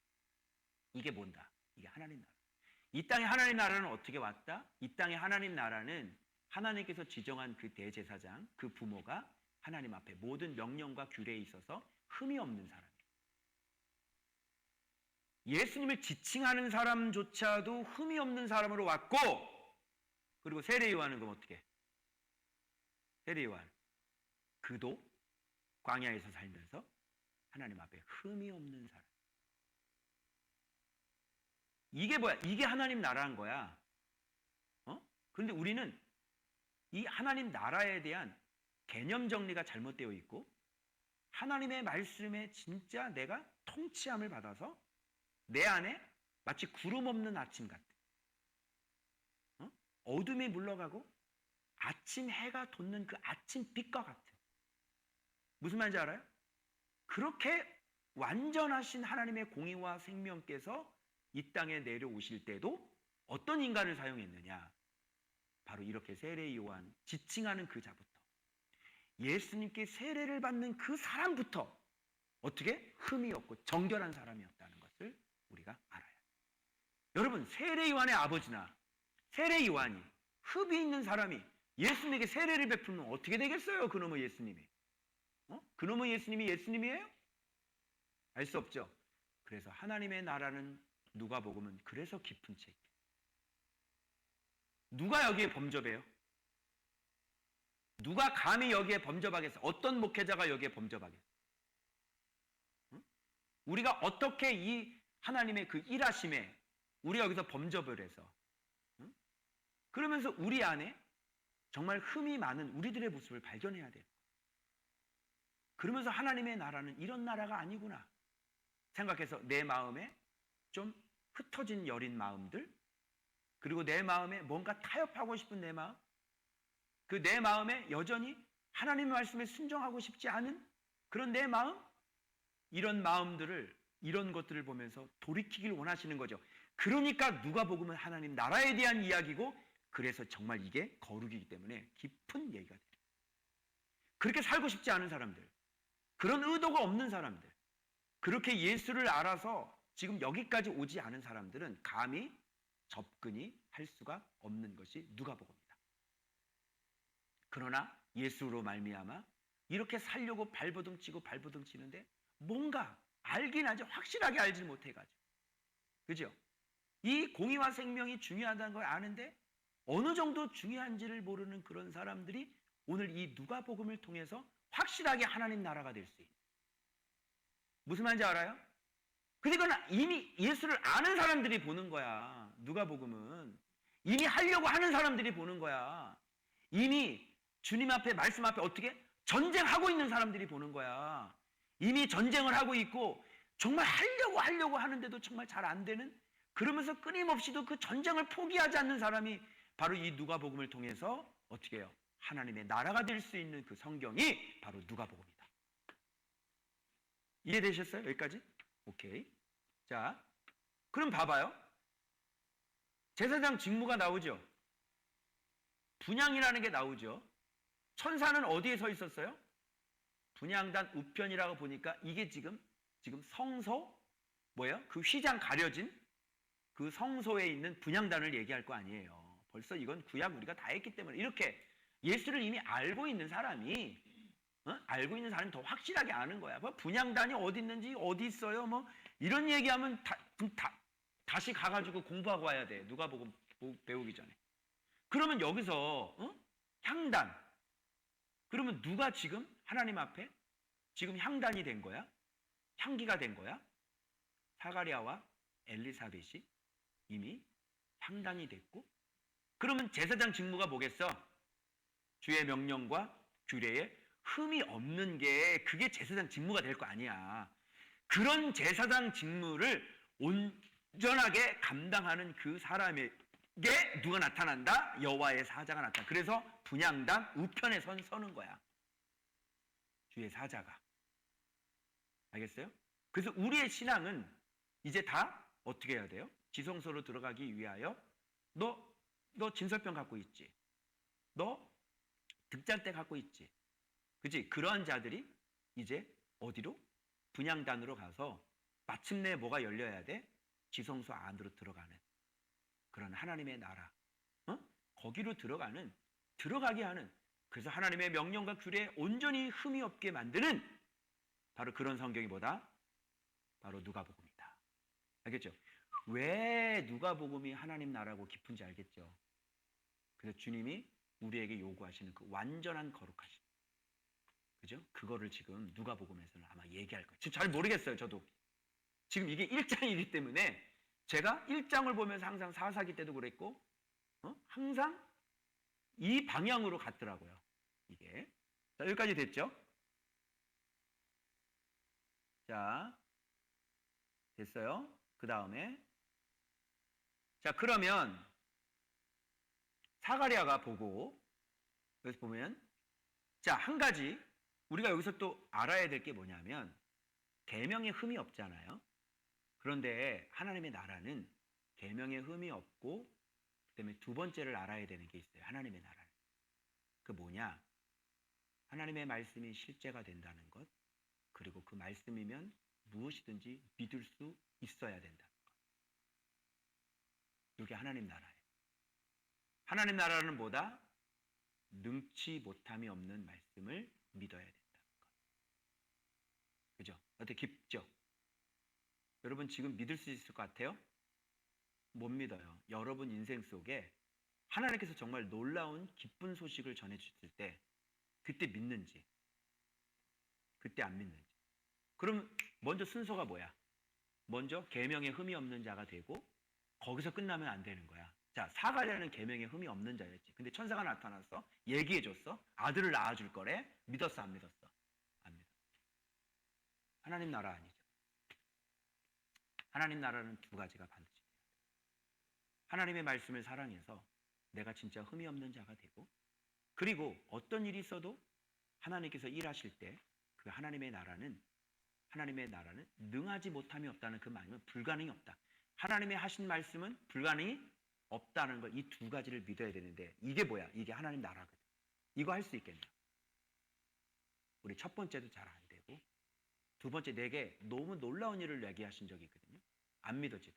이게 뭔다? 이게 하나님 나라. 이 땅에 하나님 나라는 어떻게 왔다? 이 땅에 하나님 나라는 하나님께서 지정한 그 대제사장, 그 부모가 하나님 앞에 모든 명령과 규례에 있어서 흠이 없는 사람이에요. 예수님을 지칭하는 사람조차도 흠이 없는 사람으로 왔고, 그리고 세례 요한은 그럼 어떻게? 세례 요한. 그도 광야에서 살면서 하나님 앞에 흠이 없는 사람. 이게 뭐야? 이게 하나님 나라인 거야. 그런데 우리는 이 하나님 나라에 대한 개념 정리가 잘못되어 있고 하나님의 말씀에 진짜 내가 통치함을 받아서 내 안에 마치 구름 없는 아침 같은 어둠이 물러가고 아침 해가 돋는 그 아침 빛과 같은 무슨 말인지 알아요? 그렇게 완전하신 하나님의 공의와 생명께서 이 땅에 내려오실 때도 어떤 인간을 사용했느냐? 바로 이렇게 세례 요한 지칭하는 그 자부터, 예수님께 세례를 받는 그 사람부터 어떻게 흠이 없고 정결한 사람이었다는 것을 우리가 알아야 해요. 여러분, 세례 요한의 아버지나 세례 요한이 흠이 있는 사람이 예수님에게 세례를 베풀면 어떻게 되겠어요? 그놈의 예수님이. 그놈의 예수님이 예수님이에요? 알 수 없죠. 그래서 하나님의 나라는 누가복음은 그래서 깊은 책. 누가 여기에 범접해요? 누가 감히 여기에 범접하겠어? 어떤 목회자가 여기에 범접하겠어? 우리가 어떻게 이 하나님의 그 일하심에 우리 여기서 범접을 해서 그러면서 우리 안에 정말 흠이 많은 우리들의 모습을 발견해야 돼요. 그러면서 하나님의 나라는 이런 나라가 아니구나 생각해서 내 마음에 좀 흩어진 여린 마음들, 그리고 내 마음에 뭔가 타협하고 싶은 내 마음, 그 내 마음에 여전히 하나님의 말씀에 순종하고 싶지 않은 그런 내 마음, 이런 마음들을, 이런 것들을 보면서 돌이키길 원하시는 거죠. 그러니까 누가복음은 하나님 나라에 대한 이야기고, 그래서 정말 이게 거룩이기 때문에 깊은 얘기가 돼요. 그렇게 살고 싶지 않은 사람들, 그런 의도가 없는 사람들, 그렇게 예수를 알아서 지금 여기까지 오지 않은 사람들은 감히 접근이 할 수가 없는 것이 누가복음입니다. 그러나 예수로 말미암아 이렇게 살려고 발버둥 치는데 뭔가 알긴 하죠. 확실하게 알지 못해가지고. 그죠? 이 공의와 생명이 중요하다는 걸 아는데 어느 정도 중요한지를 모르는 그런 사람들이 오늘 이 누가복음을 통해서 확실하게 하나님 나라가 될 수 있는. 무슨 말인지 알아요? 근데 그건 이미 예수를 아는 사람들이 보는 거야. 누가복음은 이미 하려고 하는 사람들이 보는 거야. 이미 주님 앞에, 말씀 앞에 어떻게 전쟁하고 있는 사람들이 보는 거야. 이미 전쟁을 하고 있고 정말 하려고 하는데도 정말 잘 안 되는, 그러면서 끊임없이도 그 전쟁을 포기하지 않는 사람이 바로 이 누가복음을 통해서 어떻게 해요? 하나님의 나라가 될 수 있는 그 성경이 바로 누가복음이다. 이해되셨어요? 여기까지? 오케이. 자, 그럼 봐봐요. 제사장 직무가 나오죠. 분향이라는 게 나오죠. 천사는 어디에 서 있었어요? 분향단 우편이라고 보니까 이게 지금 성소, 뭐예요? 그 휘장 가려진 그 성소에 있는 분향단을 얘기할 거 아니에요. 벌써 이건 구약 우리가 다 했기 때문에 이렇게 예수를 이미 알고 있는 사람이 더 확실하게 아는 거야. 뭐 분향단이 어디 있는지, 어디 있어요, 뭐 이런 얘기하면 다시 가가지고 공부하고 와야 돼. 누가복음 배우기 전에. 그러면 여기서 향단. 그러면 누가 지금 하나님 앞에 지금 향단이 된 거야? 향기가 된 거야? 사가랴와 엘리사벳이 이미 향단이 됐고, 그러면 제사장 직무가 뭐겠어? 주의 명령과 규례에 흠이 없는 게 그게 제사장 직무가 될 거 아니야. 그런 제사장 직무를 온전하게 감당하는 그 사람에게 누가 나타난다? 여호와의 사자가 나타난다. 그래서 분향단 우편에 서는 거야. 주의 사자가. 알겠어요? 그래서 우리의 신앙은 이제 다 어떻게 해야 돼요? 지성소로 들어가기 위하여 너 진설병 갖고 있지? 너 득잔대 갖고 있지? 그치? 그러한 자들이 이제 어디로? 분향단으로 가서 마침내 뭐가 열려야 돼? 지성소 안으로 들어가는 그런 하나님의 나라, 거기로 들어가게 하는, 그래서 하나님의 명령과 규례에 온전히 흠이 없게 만드는 바로 그런 성경이 뭐다? 바로 누가복음이다. 알겠죠? 왜 누가복음이 하나님 나라고 깊은지 알겠죠? 그래서 주님이 우리에게 요구하시는 그 완전한 거룩하심, 그죠? 그거를 지금 누가복음에서는 아마 얘기할 거예요. 지금 잘 모르겠어요, 저도. 지금 이게 1장이기 때문에 제가 1장을 보면서 항상 사사기 때도 그랬고, 항상 이 방향으로 갔더라고요. 이게. 자, 여기까지 됐죠? 자, 됐어요. 그 다음에 자, 그러면 사가랴가 보고 여기서 보면, 자, 한 가지 우리가 여기서 또 알아야 될 게 뭐냐면 계명에 흠이 없잖아요. 그런데 하나님의 나라는 계명에 흠이 없고 그다음에 두 번째를 알아야 되는 게 있어요. 하나님의 나라는. 그 뭐냐? 하나님의 말씀이 실제가 된다는 것. 그리고 그 말씀이면 무엇이든지 믿을 수 있어야 된다는 것. 이게 하나님 나라예요. 하나님 나라는 뭐다? 능치 못함이 없는 말씀을 믿어야 된다는 것. 그죠? 어때 깊죠? 여러분 지금 믿을 수 있을 것 같아요? 못 믿어요. 여러분 인생 속에 하나님께서 정말 놀라운 기쁜 소식을 전해주실 때 그때 믿는지 그때 안 믿는지. 그럼 먼저 순서가 뭐야? 먼저 계명에 흠이 없는 자가 되고 거기서 끝나면 안 되는 거야. 자, 사가랴는 계명에 흠이 없는 자였지. 근데 천사가 나타났어. 얘기해줬어. 아들을 낳아줄 거래. 믿었어 안 믿었어? 안 믿었어. 하나님 나라 아니죠. 하나님 나라는 두 가지가 반드시 돼요. 하나님의 말씀을 사랑해서 내가 진짜 흠이 없는 자가 되고 그리고 어떤 일이 있어도 하나님께서 일하실 때 그 하나님의 나라는 능하지 못함이 없다는 그 말이면 불가능이 없다. 하나님의 하신 말씀은 불가능이 없다는 걸 이 두 가지를 믿어야 되는데 이게 뭐야? 이게 하나님 나라거든. 이거 할 수 있겠냐? 우리 첫 번째도 잘 안 되고 두 번째 내게 너무 놀라운 일을 얘기하신 적이 있거든요. 안 믿어지더라.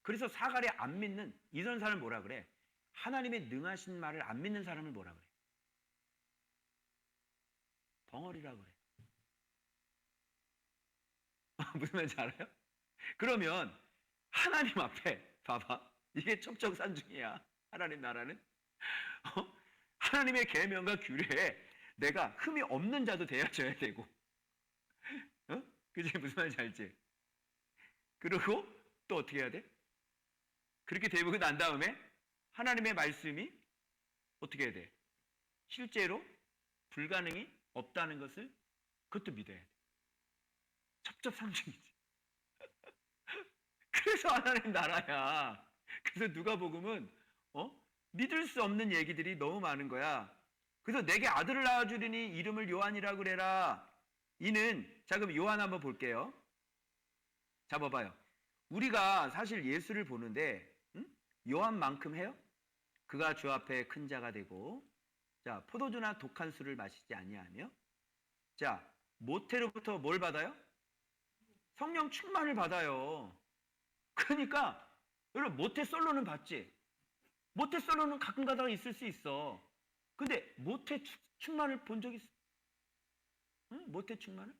그래서 사가랴 안 믿는 이런 사람을 뭐라 그래? 하나님의 능하신 말을 안 믿는 사람을 뭐라 그래? 벙어리라 그래. 무슨 말인지 알아요? 그러면 하나님 앞에 봐봐. 이게 첩정산중이야. 하나님 나라는 하나님의 계명과 규례에 내가 흠이 없는 자도 되어져야 되고 그치? 무슨 말인지 알지? 그리고 또 어떻게 해야 돼? 그렇게 되고 난 다음에 하나님의 말씀이 어떻게 해야 돼? 실제로 불가능이 없다는 것을 그것도 믿어야 돼. 첩첩산중이지. 그래서 하나님 나라야. 그래서 누가복음은 믿을 수 없는 얘기들이 너무 많은 거야. 그래서 내게 아들을 낳아주리니 이름을 요한이라 그래라. 이는 자 그럼 요한 한번 볼게요. 자 봐봐요. 우리가 사실 예수를 보는데 요한만큼 해요? 그가 주 앞에 큰 자가 되고 자 포도주나 독한 술을 마시지 아니하며 자 모태로부터 뭘 받아요? 성령 충만을 받아요. 그러니까 여러분 모태솔로는 받지. 모태솔로는 가끔 가다가 있을 수 있어. 근데 모태 충만을 본 적 있어? 응? 모태 충만을?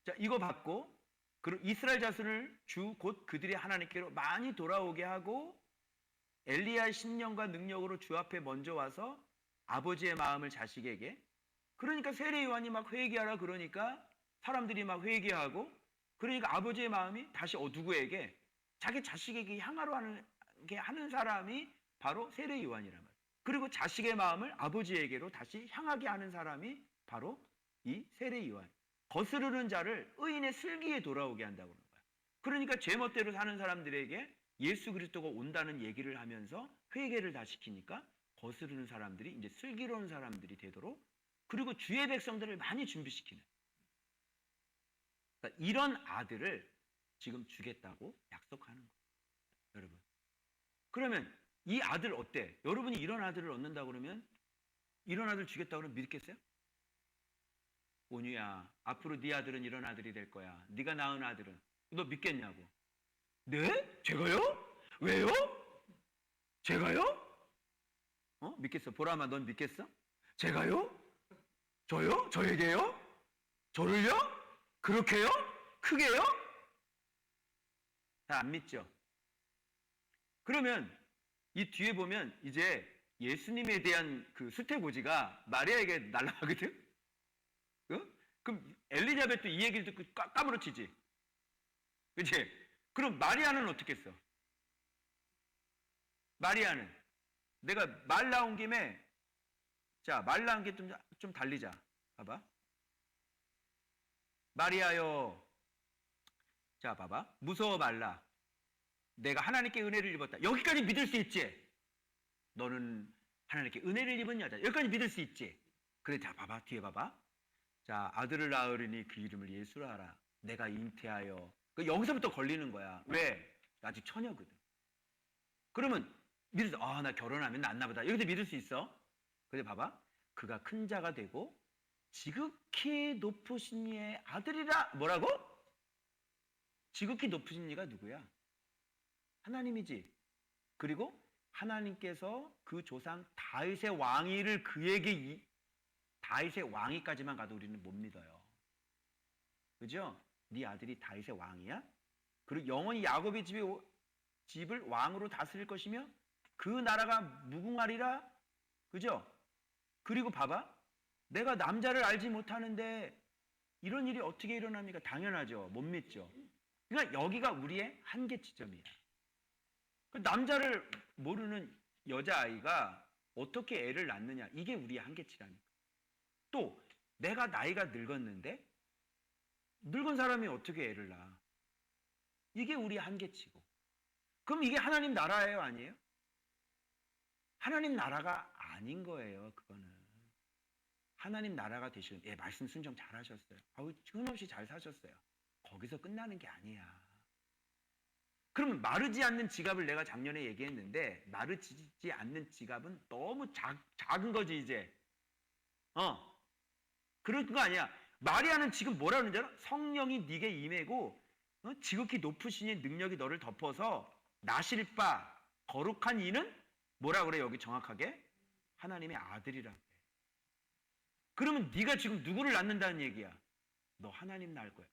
자 이거 받고 그리고 이스라엘 자손을 주 곧 그들이 하나님께로 많이 돌아오게 하고 엘리야의 신령과 능력으로 주 앞에 먼저 와서 아버지의 마음을 자식에게 그러니까 세례 요한이 막 회개하라 그러니까 사람들이 막 회개하고 그러니까 아버지의 마음이 다시 누구에게 자기 자식에게 향하러 하는 사람이 바로 세례 요한이란 말이에요. 그리고 자식의 마음을 아버지에게로 다시 향하게 하는 사람이 바로 이 세례 요한. 거스르는 자를 의인의 슬기에 돌아오게 한다고 하는 거야. 그러니까 제멋대로 사는 사람들에게 예수 그리스도가 온다는 얘기를 하면서 회개를 다 시키니까 거스르는 사람들이 이제 슬기로운 사람들이 되도록 그리고 주의 백성들을 많이 준비시키는 그러니까 이런 아들을 지금 주겠다고 약속하는 거예요. 여러분. 그러면 이 아들 어때? 여러분이 이런 아들을 얻는다고 그러면 이런 아들 주겠다고 그러면 믿겠어요? 온유야, 앞으로 네 아들은 이런 아들이 될 거야. 네가 낳은 아들은. 너 믿겠냐고. 네? 제가요? 왜요? 제가요? 믿겠어. 보라마 넌 믿겠어? 제가요? 저요? 저에게요? 저를요? 그렇게요? 크게요? 다 안 믿죠? 그러면 이 뒤에 보면 이제 예수님에 대한 그 수태고지가 마리아에게 날아가거든? 그럼 엘리자벳도 이 얘기를 듣고 까무러치지. 그치? 그럼 마리아는 어떻게 했어? 마리아는 내가 말 나온 김에 자, 말 나온 게 좀 달리자. 봐봐. 마리아요. 자, 봐봐. 무서워 말라. 내가 하나님께 은혜를 입었다. 여기까지 믿을 수 있지? 너는 하나님께 은혜를 입은 여자. 여기까지 믿을 수 있지? 그래, 자, 봐봐. 뒤에 봐봐. 자, 아들을 낳으리니 그 이름을 예수라 하라. 내가 잉태하여. 여기서부터 걸리는 거야. 왜? 아직 처녀거든. 그러면 믿을 나 결혼하면 낫나 보다. 여기서 믿을 수 있어. 근데 봐봐. 그가 큰 자가 되고 지극히 높으신 이의 아들이라. 뭐라고? 지극히 높으신 이가 누구야? 하나님이지. 그리고 하나님께서 그 조상 다윗의 왕위를 그에게 다윗의 왕위까지만 가도 우리는 못 믿어요. 그죠? 네 아들이 다윗의 왕이야? 그리고 영원히 야곱의 집을 왕으로 다스릴 것이며 그 나라가 무궁하리라. 그죠? 그리고 봐봐. 내가 남자를 알지 못하는데 이런 일이 어떻게 일어납니까? 당연하죠. 못 믿죠. 그러니까 여기가 우리의 한계 지점이야. 남자를 모르는 여자아이가 어떻게 애를 낳느냐. 이게 우리의 한계치라니까. 또 내가 나이가 늙었는데 늙은 사람이 어떻게 애를 낳아? 이게 우리의 한계치고. 그럼 이게 하나님 나라예요? 아니에요? 하나님 나라가 아닌 거예요. 그거는. 하나님 나라가 되시는, 말씀 순종 잘 하셨어요. 끊임없이 잘 사셨어요. 거기서 끝나는 게 아니야. 그러면 마르지 않는 지갑을 내가 작년에 얘기했는데 마르지 않는 지갑은 너무 작은 거지 이제. 그런 거 아니야. 마리아는 지금 뭐라 그러는지 알아? 성령이 네게 임하고 지극히 높으시니 능력이 너를 덮어서 나실 바 거룩한 이는 뭐라 그래 여기 정확하게? 하나님의 아들이라 그래. 그러면 네가 지금 누구를 낳는다는 얘기야? 너 하나님 낳을 거야.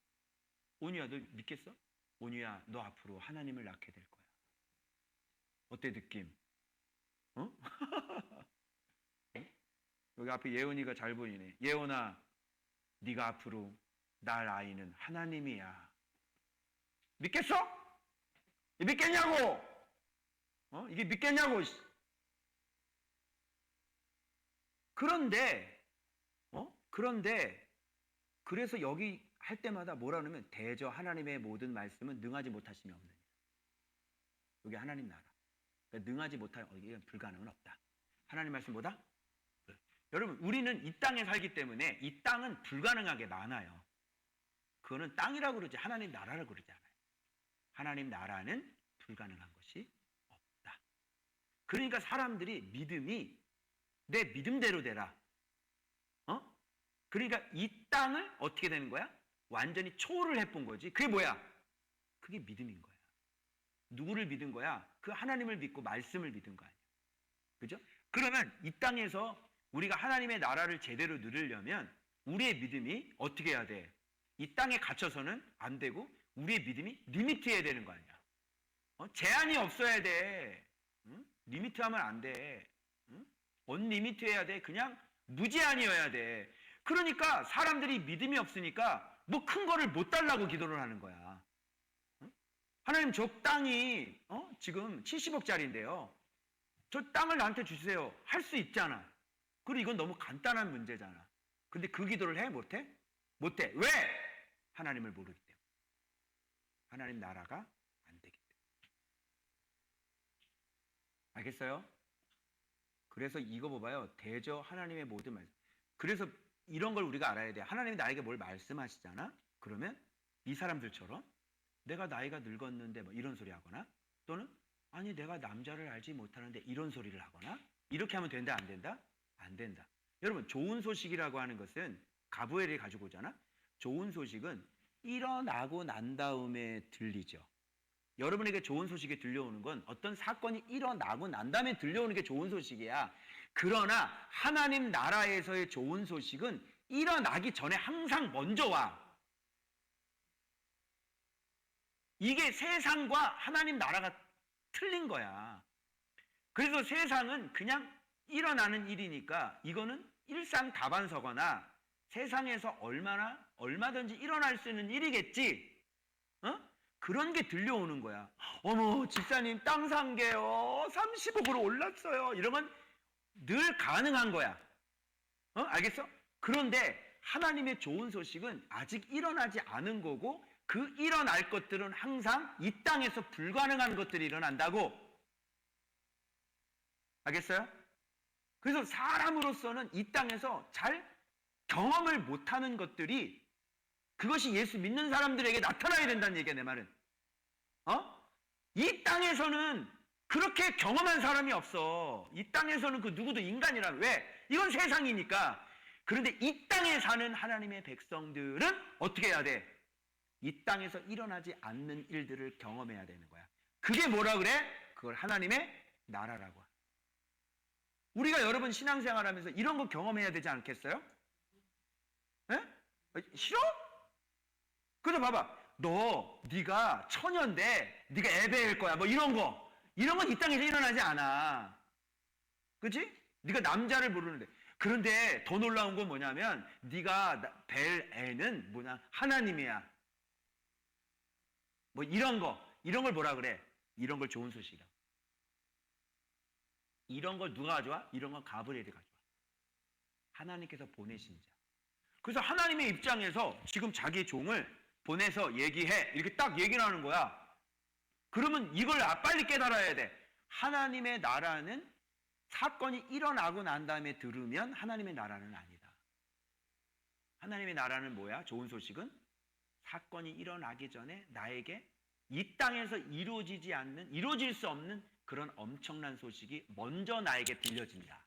온유야 너 믿겠어? 온유야 너 앞으로 하나님을 낳게 될 거야. 어때 느낌? 여기 앞에 예원이가 잘 보이네. 예원아 네가 앞으로 낳을 아이는 하나님이야. 믿겠어? 믿겠냐고? 이게 믿겠냐고? 그런데 그래서 여기 할 때마다 뭐라 그러면 대저 하나님의 모든 말씀은 능하지 못하심이 없느니라. 여기 하나님 나라. 그러니까 능하지 못할 이건 불가능은 없다. 하나님 말씀보다? 여러분 우리는 이 땅에 살기 때문에 이 땅은 불가능하게 많아요. 그거는 땅이라고 그러지 하나님 나라라고 그러지 않아요. 하나님 나라는 불가능한 것이 없다. 그러니까 사람들이 믿음이 내 믿음대로 되라. 그러니까 이 땅을 어떻게 되는 거야? 완전히 초월을 해본 거지. 그게 뭐야? 그게 믿음인 거야. 누구를 믿은 거야? 그 하나님을 믿고 말씀을 믿은 거 아니야. 그죠? 그러면 이 땅에서 우리가 하나님의 나라를 제대로 누리려면 우리의 믿음이 어떻게 해야 돼? 이 땅에 갇혀서는 안 되고 우리의 믿음이 리미트해야 되는 거 아니야. 제한이 없어야 돼. 리미트하면 안 돼. 언리미트해야 돼. 그냥 무제한이어야 돼. 그러니까 사람들이 믿음이 없으니까 뭐 큰 거를 못 달라고 기도를 하는 거야. 하나님 저 땅이 지금 70억짜리인데요. 저 땅을 나한테 주세요. 할 수 있잖아. 그리고 이건 너무 간단한 문제잖아. 근데 그 기도를 해? 못해? 못해. 왜? 하나님을 모르기 때문에. 하나님 나라가 안 되기 때문에. 알겠어요? 그래서 이거 봐봐요. 대저 하나님의 모든 말씀. 그래서 이런 걸 우리가 알아야 돼. 하나님이 나에게 뭘 말씀하시잖아? 그러면 이 사람들처럼 내가 나이가 늙었는데 뭐 이런 소리 하거나 또는 아니 내가 남자를 알지 못하는데 이런 소리를 하거나 이렇게 하면 된다 안 된다? 안 된다. 여러분 좋은 소식이라고 하는 것은 가브리엘이 가지고 오잖아. 좋은 소식은 일어나고 난 다음에 들리죠. 여러분에게 좋은 소식이 들려오는 건 어떤 사건이 일어나고 난 다음에 들려오는 게 좋은 소식이야. 그러나 하나님 나라에서의 좋은 소식은 일어나기 전에 항상 먼저 와. 이게 세상과 하나님 나라가 틀린 거야. 그래서 세상은 그냥 일어나는 일이니까 이거는 일상다반서거나 세상에서 얼마든지 일어날 수 있는 일이겠지. 그런 게 들려오는 거야. 어머 집사님 땅 산 게요 30억으로 올랐어요. 이러면 늘 가능한 거야. 알겠어? 그런데 하나님의 좋은 소식은 아직 일어나지 않은 거고 그 일어날 것들은 항상 이 땅에서 불가능한 것들이 일어난다고. 알겠어요? 그래서 사람으로서는 이 땅에서 잘 경험을 못하는 것들이 그것이 예수 믿는 사람들에게 나타나야 된다는 얘기야, 내 말은. 이 땅에서는 그렇게 경험한 사람이 없어. 이 땅에서는 그 누구도 인간이라. 왜? 이건 세상이니까. 그런데 이 땅에 사는 하나님의 백성들은 어떻게 해야 돼? 이 땅에서 일어나지 않는 일들을 경험해야 되는 거야. 그게 뭐라 그래? 그걸 하나님의 나라라고. 우리가 여러분 신앙생활하면서 이런 거 경험해야 되지 않겠어요? 에? 싫어? 그래서 봐봐. 네가 처녀인데 네가 애배일 거야. 뭐 이런 건 이 땅에서 일어나지 않아. 그치? 네가 남자를 모르는데. 그런데 더 놀라운 건 뭐냐면 네가 뵐 애는 뭐냐? 하나님이야. 뭐 이런 걸 뭐라 그래? 이런 걸 좋은 소식이야. 이런 걸 누가 가져와? 이런 걸 가브리엘이 가져와. 하나님께서 보내신 자. 그래서 하나님의 입장에서 지금 자기 종을 보내서 얘기해. 이렇게 딱 얘기를 하는 거야. 그러면 이걸 빨리 깨달아야 돼. 하나님의 나라는 사건이 일어나고 난 다음에 들으면 하나님의 나라는 아니다. 하나님의 나라는 뭐야? 좋은 소식은 사건이 일어나기 전에 나에게 이 땅에서 이루어질 수 없는 그런 엄청난 소식이 먼저 나에게 들려진다.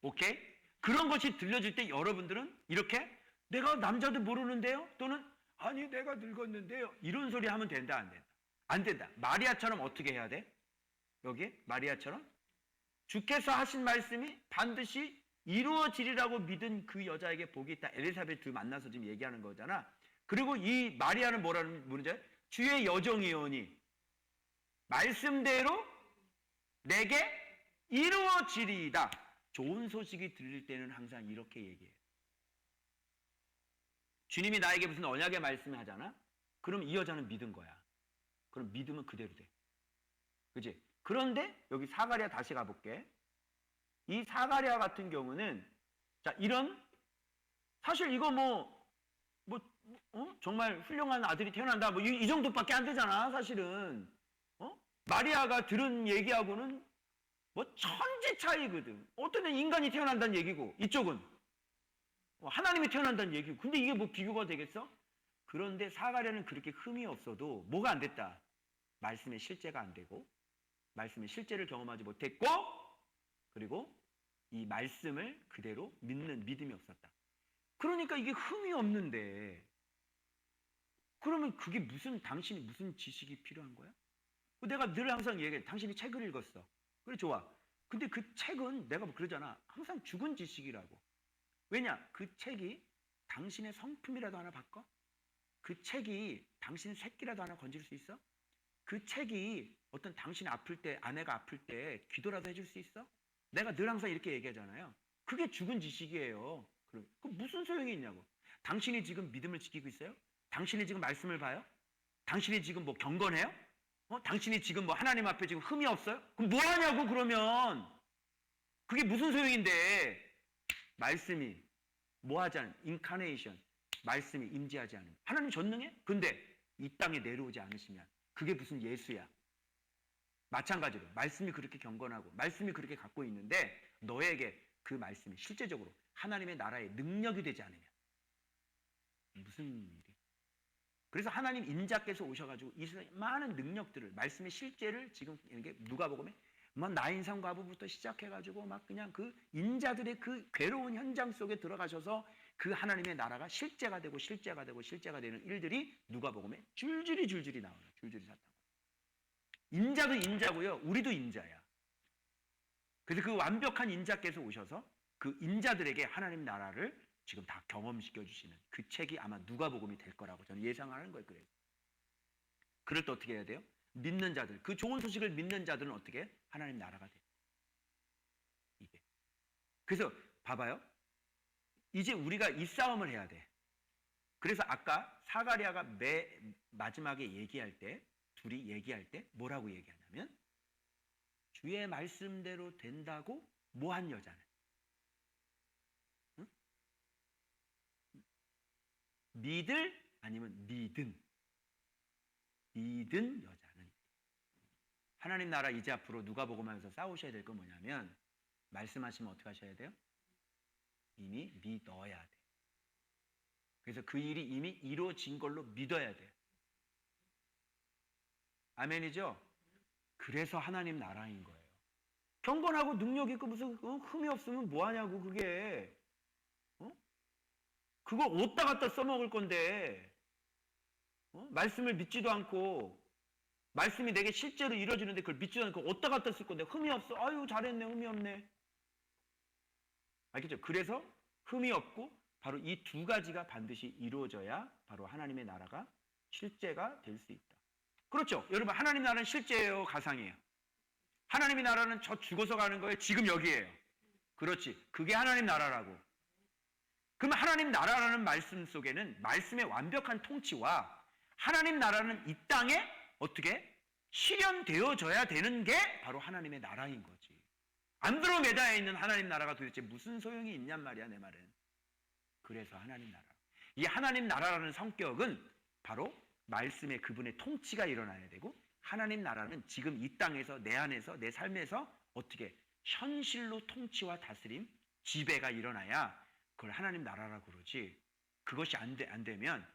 오케이? 그런 것이 들려질 때 여러분들은 이렇게 내가 남자도 모르는데요? 또는 아니 내가 늙었는데요? 이런 소리 하면 된다, 안 된다? 안 된다. 마리아처럼 어떻게 해야 돼? 여기 마리아처럼 주께서 하신 말씀이 반드시 이루어지리라고 믿은 그 여자에게 복이 있다. 엘리사벳 만나서 지금 얘기하는 거잖아. 그리고 이 마리아는 뭐라는 문제? 주의 여종이오니 말씀대로 내게 이루어지리이다. 좋은 소식이 들릴 때는 항상 이렇게 얘기해요. 주님이 나에게 무슨 언약의 말씀을 하잖아? 그럼 이 여자는 믿은 거야. 그럼 믿으면 그대로 돼. 그치? 그런데 여기 사가랴 다시 가볼게. 이 사가랴 같은 경우는 자 이런 사실 이거 정말 훌륭한 아들이 태어난다 뭐 이 정도밖에 안 되잖아 사실은. 마리아가 들은 얘기하고는 뭐 천지 차이거든. 어떤 애는 인간이 태어난다는 얘기고 이쪽은 하나님이 태어난다는 얘기고. 근데 이게 뭐 비교가 되겠어? 그런데 사가랴는 그렇게 흠이 없어도 뭐가 안 됐다? 말씀의 실제가 안 되고 말씀의 실제를 경험하지 못했고 그리고 이 말씀을 그대로 믿는 믿음이 없었다. 그러니까 이게 흠이 없는데 그러면 그게 당신이 무슨 지식이 필요한 거야? 내가 늘 항상 얘기해. 당신이 책을 읽었어. 그래 좋아. 근데 그 책은 내가 그러잖아. 항상 죽은 지식이라고. 왜냐? 그 책이 당신의 성품이라도 하나 바꿔? 그 책이 당신의 새끼라도 하나 건질 수 있어? 그 책이 어떤 당신이 아플 때, 아내가 아플 때 기도라도 해줄 수 있어? 내가 늘 항상 이렇게 얘기하잖아요. 그게 죽은 지식이에요. 그 무슨 소용이 있냐고. 당신이 지금 믿음을 지키고 있어요? 당신이 지금 말씀을 봐요? 당신이 지금 뭐 경건해요? 당신이 지금 뭐 하나님 앞에 지금 흠이 없어요? 그럼 뭐 하냐고 그러면. 그게 무슨 소용인데. 말씀이 뭐 하지 않은 인카네이션. 말씀이 임재하지 않은. 하나님 전능해? 근데 이 땅에 내려오지 않으시면 그게 무슨 예수야. 마찬가지로 말씀이 그렇게 경건하고 말씀이 그렇게 갖고 있는데 너에게 그 말씀이 실제적으로 하나님의 나라의 능력이 되지 않으면 무슨 일이. 그래서 하나님 인자께서 오셔가지고 이 세상에 많은 능력들을 말씀의 실제를 지금 이게 누가복음에 뭐 나인성 과부부터 시작해가지고 막 그냥 그 인자들의 그 괴로운 현장 속에 들어가셔서 그 하나님의 나라가 실제가 되고 실제가 되고 실제가 되는 일들이 누가복음에 줄줄이 나와요. 줄줄이 샀다. 인자도 인자고요. 우리도 인자야. 그래서 그 완벽한 인자께서 오셔서 그 인자들에게 하나님 나라를 지금 다 경험시켜 주시는 그 책이 아마 누가복음이 될 거라고 저는 예상하는 거예요. 그래서 그럴 때 어떻게 해야 돼요? 믿는 자들, 그 좋은 소식을 믿는 자들은 어떻게 해? 하나님 나라가 돼요. 이게. 그래서 봐봐요. 이제 우리가 이 싸움을 해야 돼. 그래서 아까 사가랴가 마지막에 얘기할 때 둘이 얘기할 때 뭐라고 얘기하냐면 주의 말씀대로 된다고 뭐한 여자는 응? 믿을 아니면 믿은 여자는 하나님 나라 이제 앞으로 누가복음하면서 싸우셔야 될 건 뭐냐면 말씀하시면 어떻게 하셔야 돼요? 이미 믿어야 돼. 그래서 그 일이 이미 이루어진 걸로 믿어야 돼. 아멘이죠? 그래서 하나님 나라인 거예요. 경건하고 능력 있고 무슨 흠이 없으면 뭐 하냐고 그게. 그걸 어디다 갖다 써먹을 건데. 말씀을 믿지도 않고 말씀이 내게 실제로 이루어지는데 그걸 믿지도 않고 어디다 갖다 쓸 건데 흠이 없어. 아유 잘했네. 흠이 없네. 알겠죠? 그래서 흠이 없고 바로 이 두 가지가 반드시 이루어져야 바로 하나님의 나라가 실제가 될 수 있다. 그렇죠? 여러분 하나님 나라는 실제예요? 가상이에요? 하나님의 나라는 저 죽어서 가는 거예요? 지금 여기에요? 그렇지. 그게 하나님 나라라고. 그럼 하나님 나라라는 말씀 속에는 말씀의 완벽한 통치와 하나님 나라는 이 땅에 어떻게 실현되어져야 되는 게 바로 하나님의 나라인 거지. 안드로메다에 있는 하나님 나라가 도대체 무슨 소용이 있냔 말이야 내 말은. 그래서 하나님 나라. 이 하나님 나라라는 성격은 바로 말씀의 그분의 통치가 일어나야 되고 하나님 나라는 지금 이 땅에서 내 안에서 내 삶에서 어떻게 현실로 통치와 다스림, 지배가 일어나야 그걸 하나님 나라라고 그러지. 그것이 안 되면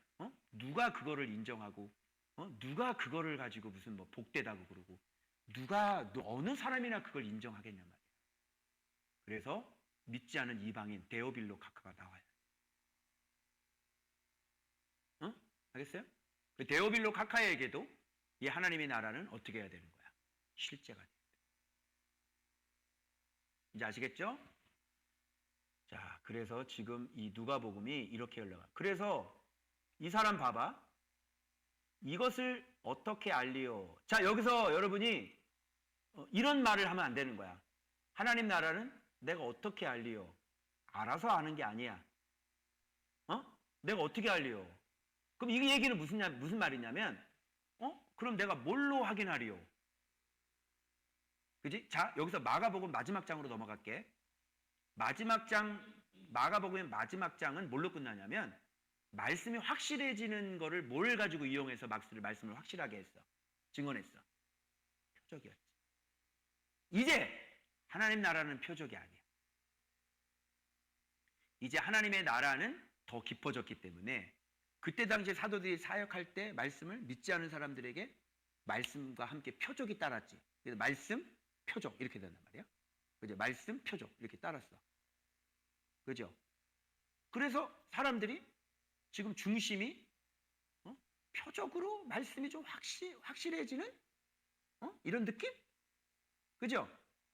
누가 그거를 인정하고 누가 그거를 가지고 무슨 뭐 복되다고 그러고 누가 어느 사람이나 그걸 인정하겠냐 말이야. 그래서 믿지 않은 이방인 데오빌로 카카가 나와요. 알겠어요? 데오빌로 카카에게도 이 하나님의 나라는 어떻게 해야 되는 거야? 실제가 돼야 돼. 이제 아시겠죠? 자, 그래서 지금 이 누가복음이 이렇게 흘러가. 그래서 이 사람 봐봐. 이것을 어떻게 알리요? 자, 여기서 여러분이 이런 말을 하면 안 되는 거야. 하나님 나라는 내가 어떻게 알리요? 알아서 아는 게 아니야. 내가 어떻게 알리요? 그럼 이 얘기는 무슨 말이냐면, 그럼 내가 뭘로 확인하리요? 그지? 자, 여기서 마가복음 마지막 장으로 넘어갈게. 마가복음의 마지막 장은 뭘로 끝나냐면, 말씀이 확실해지는 거를 뭘 가지고 이용해서 말씀을 확실하게 했어? 증언했어. 표적이었지. 이제 하나님 나라는 표적이 아니야. 이제 하나님의 나라는 더 깊어졌기 때문에 그때 당시에 사도들이 사역할 때 말씀을 믿지 않은 사람들에게 말씀과 함께 표적이 따랐지. 그래서 말씀, 표적 이렇게 된단 말이야. 그죠? 말씀, 표적 이렇게 따랐어. 그죠? 그래서 사람들이 지금 중심이 표적으로 말씀이 좀 확실해지는 이런 느낌? 그죠?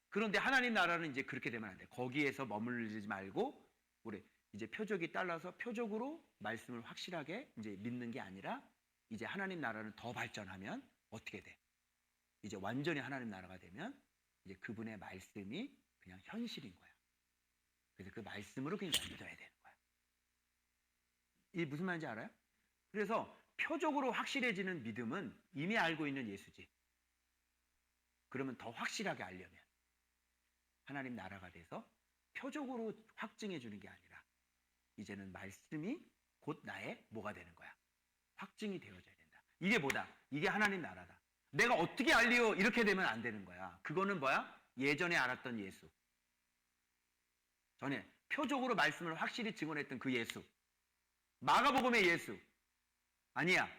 그런데 하나님 나라는 이제 그렇게 되면 안 돼. 거기에서 머물지 말고 우리 이제 표적이 달라서 표적으로 말씀을 확실하게 이제 믿는 게 아니라 이제 하나님 나라는 더 발전하면 어떻게 돼? 이제 완전히 하나님 나라가 되면 이제 그분의 말씀이 그냥 현실인 거야. 그래서 그 말씀으로 그냥 믿어야 되는 거야. 이게 무슨 말인지 알아요? 그래서 표적으로 확실해지는 믿음은 이미 알고 있는 예수지. 그러면 더 확실하게 알려면 하나님 나라가 돼서 표적으로 확증해 주는 게 아니라 이제는 말씀이 곧 나의 뭐가 되는 거야? 확증이 되어져야 된다. 이게 뭐다? 이게 하나님 나라다. 내가 어떻게 알리요? 이렇게 되면 안 되는 거야. 그거는 뭐야? 예전에 알았던 예수. 전에 표적으로 말씀을 확실히 증언했던 그 예수. 마가복음의 예수. 아니야.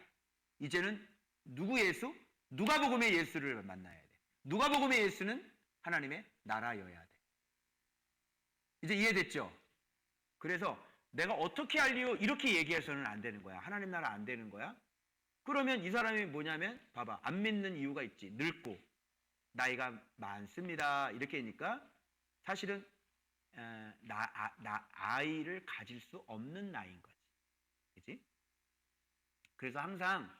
이제는 누구 예수? 누가복음의 예수를 만나야 돼. 누가복음의 예수는 하나님의 나라여야 돼. 이제 이해됐죠? 그래서 내가 어떻게 알리요? 이렇게 얘기해서는 안 되는 거야. 하나님 나라 안 되는 거야. 그러면 이 사람이 뭐냐면 봐봐. 안 믿는 이유가 있지. 늙고 나이가 많습니다. 이렇게 하니까 사실은 아이를 가질 수 없는 나이인 거지. 그치? 그래서 항상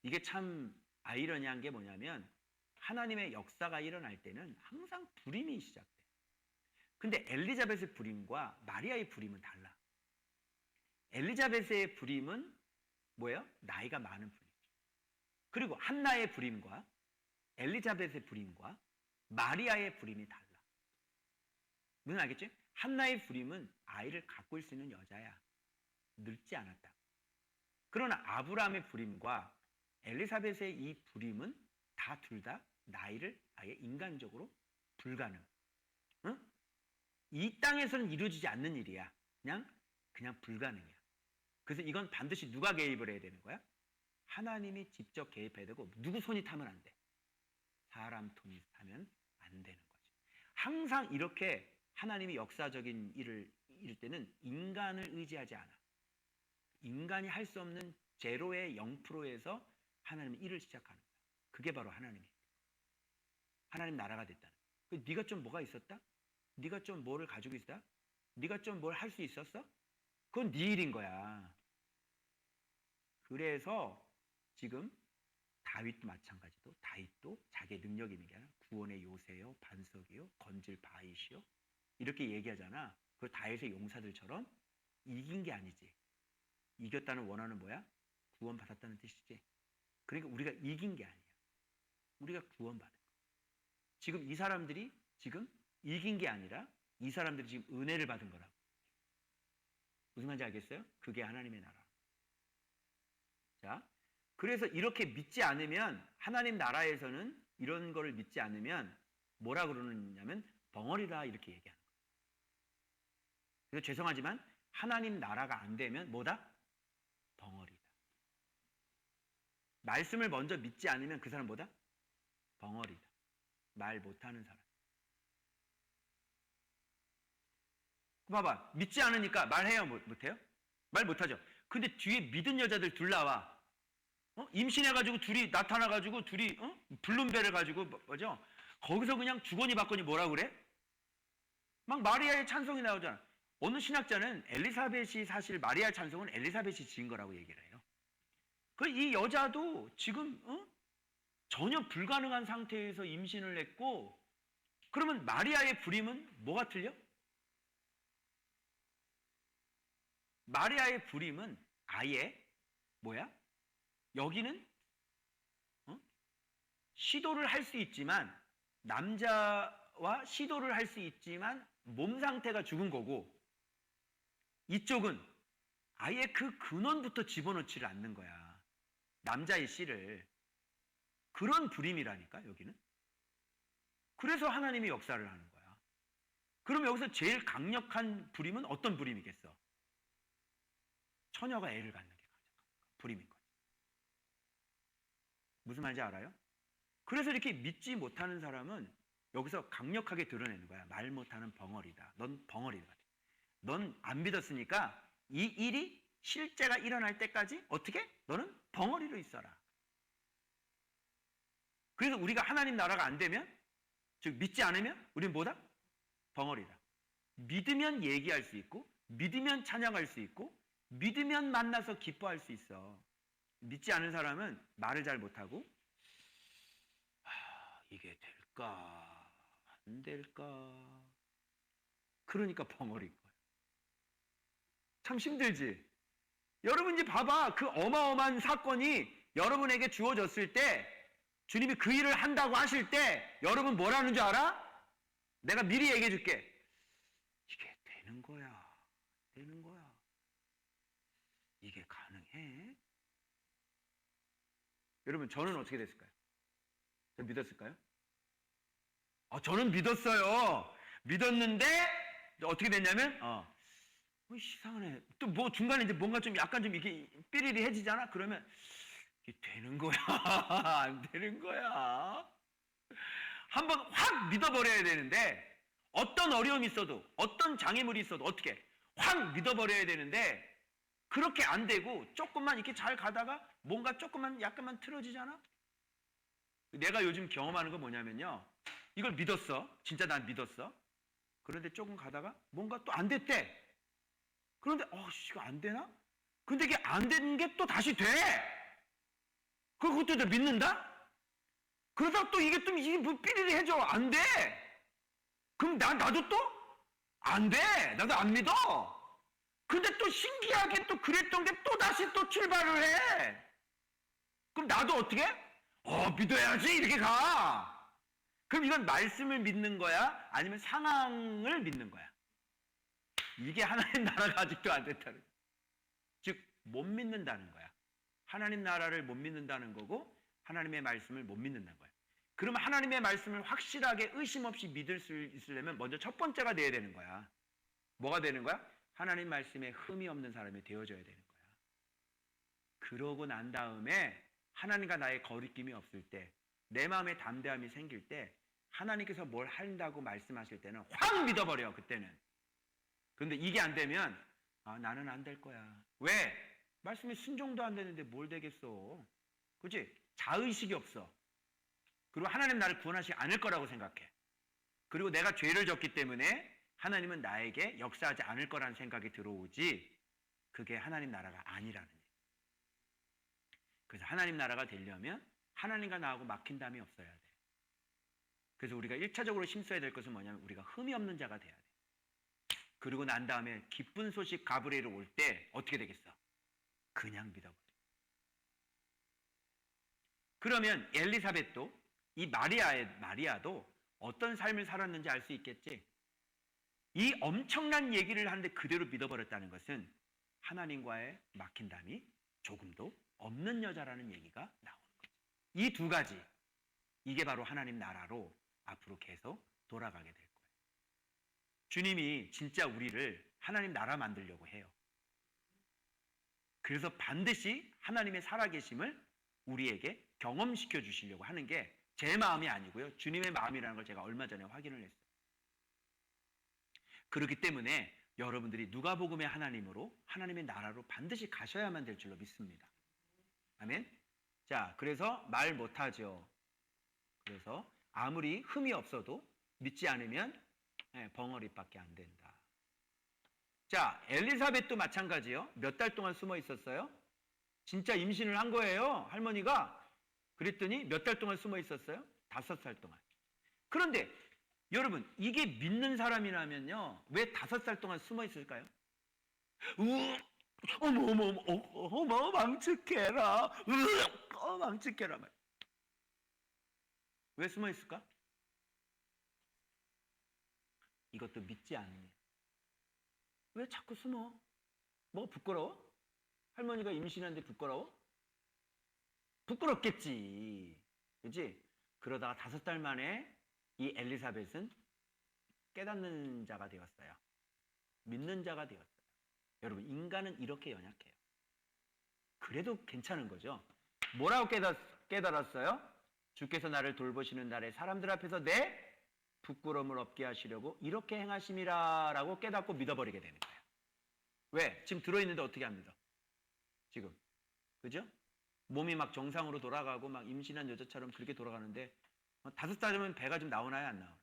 이게 참 아이러니한 게 뭐냐면 하나님의 역사가 일어날 때는 항상 불임이 시작돼. 근데 엘리자벳의 불임과 마리아의 불임은 달라. 엘리자벳의 불임은 뭐예요? 나이가 많은 불임. 그리고 한나의 불임과 엘리자벳의 불임과 마리아의 불임이 달라. 무슨 알겠지? 한나의 불임은 아이를 갖고 있을 수 있는 여자야. 늙지 않았다. 그러나 아브라함의 불임과 엘리사벳의 이 불임은 다 둘 다 나이를 아예 인간적으로 불가능. 응? 이 땅에서는 이루어지지 않는 일이야. 그냥 불가능이야. 그래서 이건 반드시 누가 개입을 해야 되는 거야? 하나님이 직접 개입해야 되고, 누구 손이 타면 안 돼? 사람 손이 타면 안 되는 거지. 항상 이렇게 하나님이 역사적인 일을 이룰 때는 인간을 의지하지 않아. 인간이 할 수 없는 제로의 0%에서 하나님은 일을 시작하는 거야. 그게 바로 하나님 나라가 됐다는 거야. 네가 좀 뭐가 있었다? 네가 좀 뭐를 가지고 있었다? 네가 좀 뭘 할 수 있었어? 그건 네 일인 거야. 그래서 지금 다윗도 마찬가지도, 다윗도 자기의 능력이 있는 게 아니라 구원의 요새요, 반석이요, 건질 바위시요, 이렇게 얘기하잖아. 그 다윗의 용사들처럼 이긴 게 아니지. 이겼다는 원어는 뭐야? 구원받았다는 뜻이지. 그러니까 우리가 이긴 게 아니야. 우리가 구원받은 거야. 지금 이 사람들이 지금 이긴 게 아니라 이 사람들이 지금 은혜를 받은 거라고. 무슨 말인지 알겠어요? 그게 하나님의 나라. 자, 그래서 이렇게 믿지 않으면, 하나님 나라에서는 이런 거를 믿지 않으면 뭐라 그러느냐면 벙어리다, 이렇게 얘기하는 거예요. 그래서 죄송하지만 하나님 나라가 안 되면 뭐다? 벙어리다. 말씀을 먼저 믿지 않으면 그 사람 뭐다? 벙어리다. 말 못하는 사람. 봐봐, 믿지 않으니까 말해요, 못해요? 말 못하죠. 근데 뒤에 믿은 여자들 둘 나와. 임신해가지고 둘이 나타나가지고 둘이 블룸벨을 가지고 뭐죠? 거기서 그냥 주거니 받거니 뭐라 그래? 막 마리아의 찬송이 나오잖아. 어느 신학자는 엘리사벳이 사실 마리아의 찬송은 엘리사벳이 지은 거라고 얘기를 해요. 이 여자도 지금 전혀 불가능한 상태에서 임신을 했고, 그러면 마리아의 부림은 뭐가 틀려? 마리아의 부림은 아예 뭐야? 여기는 시도를 할 수 있지만, 남자와 시도를 할 수 있지만 몸 상태가 죽은 거고, 이쪽은 아예 그 근원부터 집어넣지를 않는 거야. 남자의 씨를. 그런 부림이라니까, 여기는. 그래서 하나님이 역사를 하는 거야. 그럼 여기서 제일 강력한 부림은 어떤 부림이겠어? 처녀가 애를 갖는 게 부림인 거지. 무슨 말인지 알아요? 그래서 이렇게 믿지 못하는 사람은 여기서 강력하게 드러내는 거야. 말 못하는 벙어리다. 넌 벙어리다. 넌 안 믿었으니까 이 일이 실제가 일어날 때까지 어떻게? 너는 벙어리로 있어라. 그래서 우리가 하나님 나라가 안 되면, 즉 믿지 않으면 우리는 뭐다? 벙어리다. 믿으면 얘기할 수 있고, 믿으면 찬양할 수 있고, 믿으면 만나서 기뻐할 수 있어. 믿지 않은 사람은 말을 잘 못하고, 이게 될까 안 될까, 그러니까 벙어리인 거야. 참 힘들지. 여러분 이제 봐봐. 그 어마어마한 사건이 여러분에게 주어졌을 때, 주님이 그 일을 한다고 하실 때 여러분 뭐라는 줄 알아? 내가 미리 얘기해 줄게. 이게 되는 거야. 되는 거야. 이게 가능해? 여러분, 저는 어떻게 됐을까요? 저 믿었을까요? 저는 믿었어요. 믿었는데 어떻게 됐냐면 이상하네. 또 뭐 중간에 이제 뭔가 좀 약간 좀 이렇게 삐리리해지잖아. 그러면 이게 되는 거야. 안 되는 거야. 한번 확 믿어버려야 되는데, 어떤 어려움이 있어도, 어떤 장애물이 있어도 어떻게 확 믿어버려야 되는데, 그렇게 안 되고 조금만 이렇게 잘 가다가 뭔가 조금만 약간만 틀어지잖아. 내가 요즘 경험하는 건 뭐냐면요, 이걸 믿었어. 진짜 난 믿었어. 그런데 조금 가다가 뭔가 또 안 됐대. 그런데 이거 안 되나? 근데 이게 안 되는 게 또 다시 돼. 그것도 또 믿는다? 그러다가 또 이게 뭐 삐리리 해줘. 안 돼. 그럼 나도 또 안 돼. 나도 안 믿어. 근데 또 신기하게 또 그랬던 게 또 다시 또 출발을 해. 그럼 나도 어떻게? 믿어야지. 이렇게 가. 그럼 이건 말씀을 믿는 거야? 아니면 상황을 믿는 거야? 이게 하나님 나라가 아직도 안 됐다는 거야. 즉, 못 믿는다는 거야. 하나님 나라를 못 믿는다는 거고, 하나님의 말씀을 못 믿는다는 거야. 그러면 하나님의 말씀을 확실하게 의심 없이 믿을 수 있으려면 먼저 첫 번째가 돼야 되는 거야. 뭐가 되는 거야? 하나님 말씀에 흠이 없는 사람이 되어줘야 되는 거야. 그러고 난 다음에 하나님과 나의 거리낌이 없을 때, 내 마음에 담대함이 생길 때, 하나님께서 뭘 한다고 말씀하실 때는 확 믿어버려, 그때는. 그런데 이게 안 되면 나는 안 될 거야. 왜? 말씀에 순종도 안 되는데 뭘 되겠어. 그렇지? 자의식이 없어. 그리고 하나님 나를 구원하시지 않을 거라고 생각해. 그리고 내가 죄를 졌기 때문에 하나님은 나에게 역사하지 않을 거라는 생각이 들어오지, 그게 하나님 나라가 아니라는 얘기. 그래서 하나님 나라가 되려면 하나님과 나하고 막힌담이 없어야 돼. 그래서 우리가 1차적으로 힘써야 될 것은 뭐냐면 우리가 흠이 없는 자가 돼야 돼. 그리고 난 다음에 기쁜 소식 가브리엘이 올 때 어떻게 되겠어? 그냥 믿어버려. 그러면 엘리사벳도, 이 마리아도 어떤 삶을 살았는지 알 수 있겠지? 이 엄청난 얘기를 하는데 그대로 믿어버렸다는 것은 하나님과의 막힌담이 조금도 없는 여자라는 얘기가 나오는 거죠. 이 두 가지, 이게 바로 하나님 나라로 앞으로 계속 돌아가게 될 거예요. 주님이 진짜 우리를 하나님 나라 만들려고 해요. 그래서 반드시 하나님의 살아계심을 우리에게 경험시켜 주시려고 하는 게 제 마음이 아니고요, 주님의 마음이라는 걸 제가 얼마 전에 확인을 했어요. 그렇기 때문에 여러분들이 누가복음의 하나님으로, 하나님의 나라로 반드시 가셔야만 될 줄로 믿습니다. 아멘. 자, 그래서 말 못하죠. 그래서 아무리 흠이 없어도 믿지 않으면 벙어리밖에 안 된다. 자, 엘리사벳도 마찬가지요. 몇 달 동안 숨어 있었어요? 진짜 임신을 한 거예요, 할머니가. 그랬더니 몇 달 동안 숨어 있었어요? 5살 동안. 그런데 여러분, 이게 믿는 사람이라면요, 왜 5살 동안 숨어 있을까요? 어머, 망측해라. 망측해라. 왜 숨어 있을까? 이것도 믿지 않으면. 왜 자꾸 숨어? 뭐가 부끄러워? 할머니가 임신하는데 부끄러워? 부끄럽겠지. 그치? 그러다가 5달 만에 이 엘리사벳은 깨닫는 자가 되었어요. 믿는 자가 되었어요. 여러분, 인간은 이렇게 연약해요. 그래도 괜찮은 거죠. 뭐라고 깨달았어요? 주께서 나를 돌보시는 날에 사람들 앞에서 내 부끄러움을 없게 하시려고 이렇게 행하심이라 라고 깨닫고 믿어버리게 되는 거예요. 왜? 지금 들어있는데 어떻게 안 믿어? 지금. 그죠? 몸이 막 정상으로 돌아가고 막 임신한 여자처럼 그렇게 돌아가는데 5달이면 배가 좀 나오나요? 안 나오나요?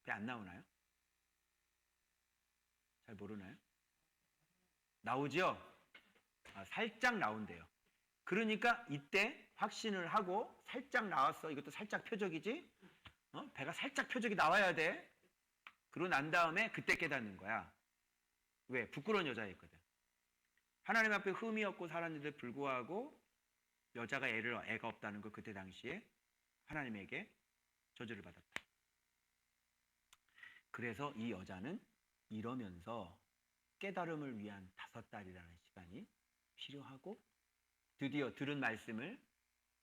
배 안 나오나요? 잘 모르나요? 나오죠? 살짝 나온대요. 그러니까 이때 확신을 하고 살짝 나왔어. 이것도 살짝 표적이지? 배가 살짝 표적이 나와야 돼. 그러고 난 다음에 그때 깨닫는 거야. 왜? 부끄러운 여자였거든. 하나님 앞에 흠이 없고 살았는데 불구하고 여자가 애가 없다는 걸 그때 당시에 하나님에게 저주를 받았다. 그래서 이 여자는 이러면서 깨달음을 위한 5달이라는 시간이 필요하고, 드디어 들은 말씀을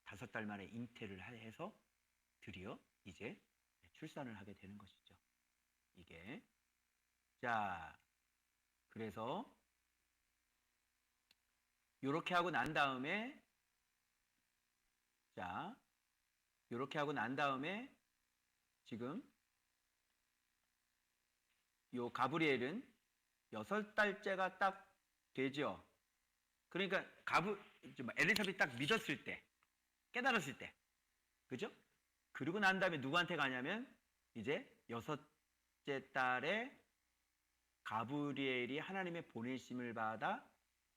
5달 만에 잉태를 해서 드디어 이제 출산을 하게 되는 것이죠. 이게. 자, 그래서 요렇게 하고 난 다음에, 자, 요렇게 하고 난 다음에 지금 요 가브리엘은 6달째가 딱 되죠. 그러니까 엘리사벳이 딱 믿었을 때, 깨달았을 때, 그죠? 그리고 난 다음에 누구한테 가냐면 이제 6째 달에 가브리엘이 하나님의 보내심을 받아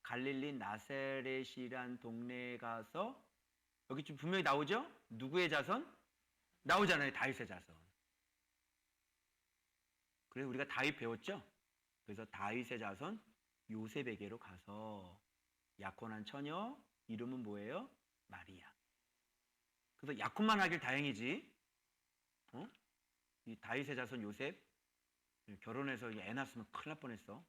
갈릴리 나사렛이란 동네에 가서, 여기 좀 분명히 나오죠? 누구의 자손? 나오잖아요. 다윗의 자손. 그래서 우리가 다윗 배웠죠? 그래서 다윗의 자손 요셉에게로 가서 약혼한 처녀, 이름은 뭐예요? 마리아. 그래서 약혼만 하길 다행이지. 이 다윗의 자손 요셉 결혼해서 애 낳았으면 큰일 날 뻔했어.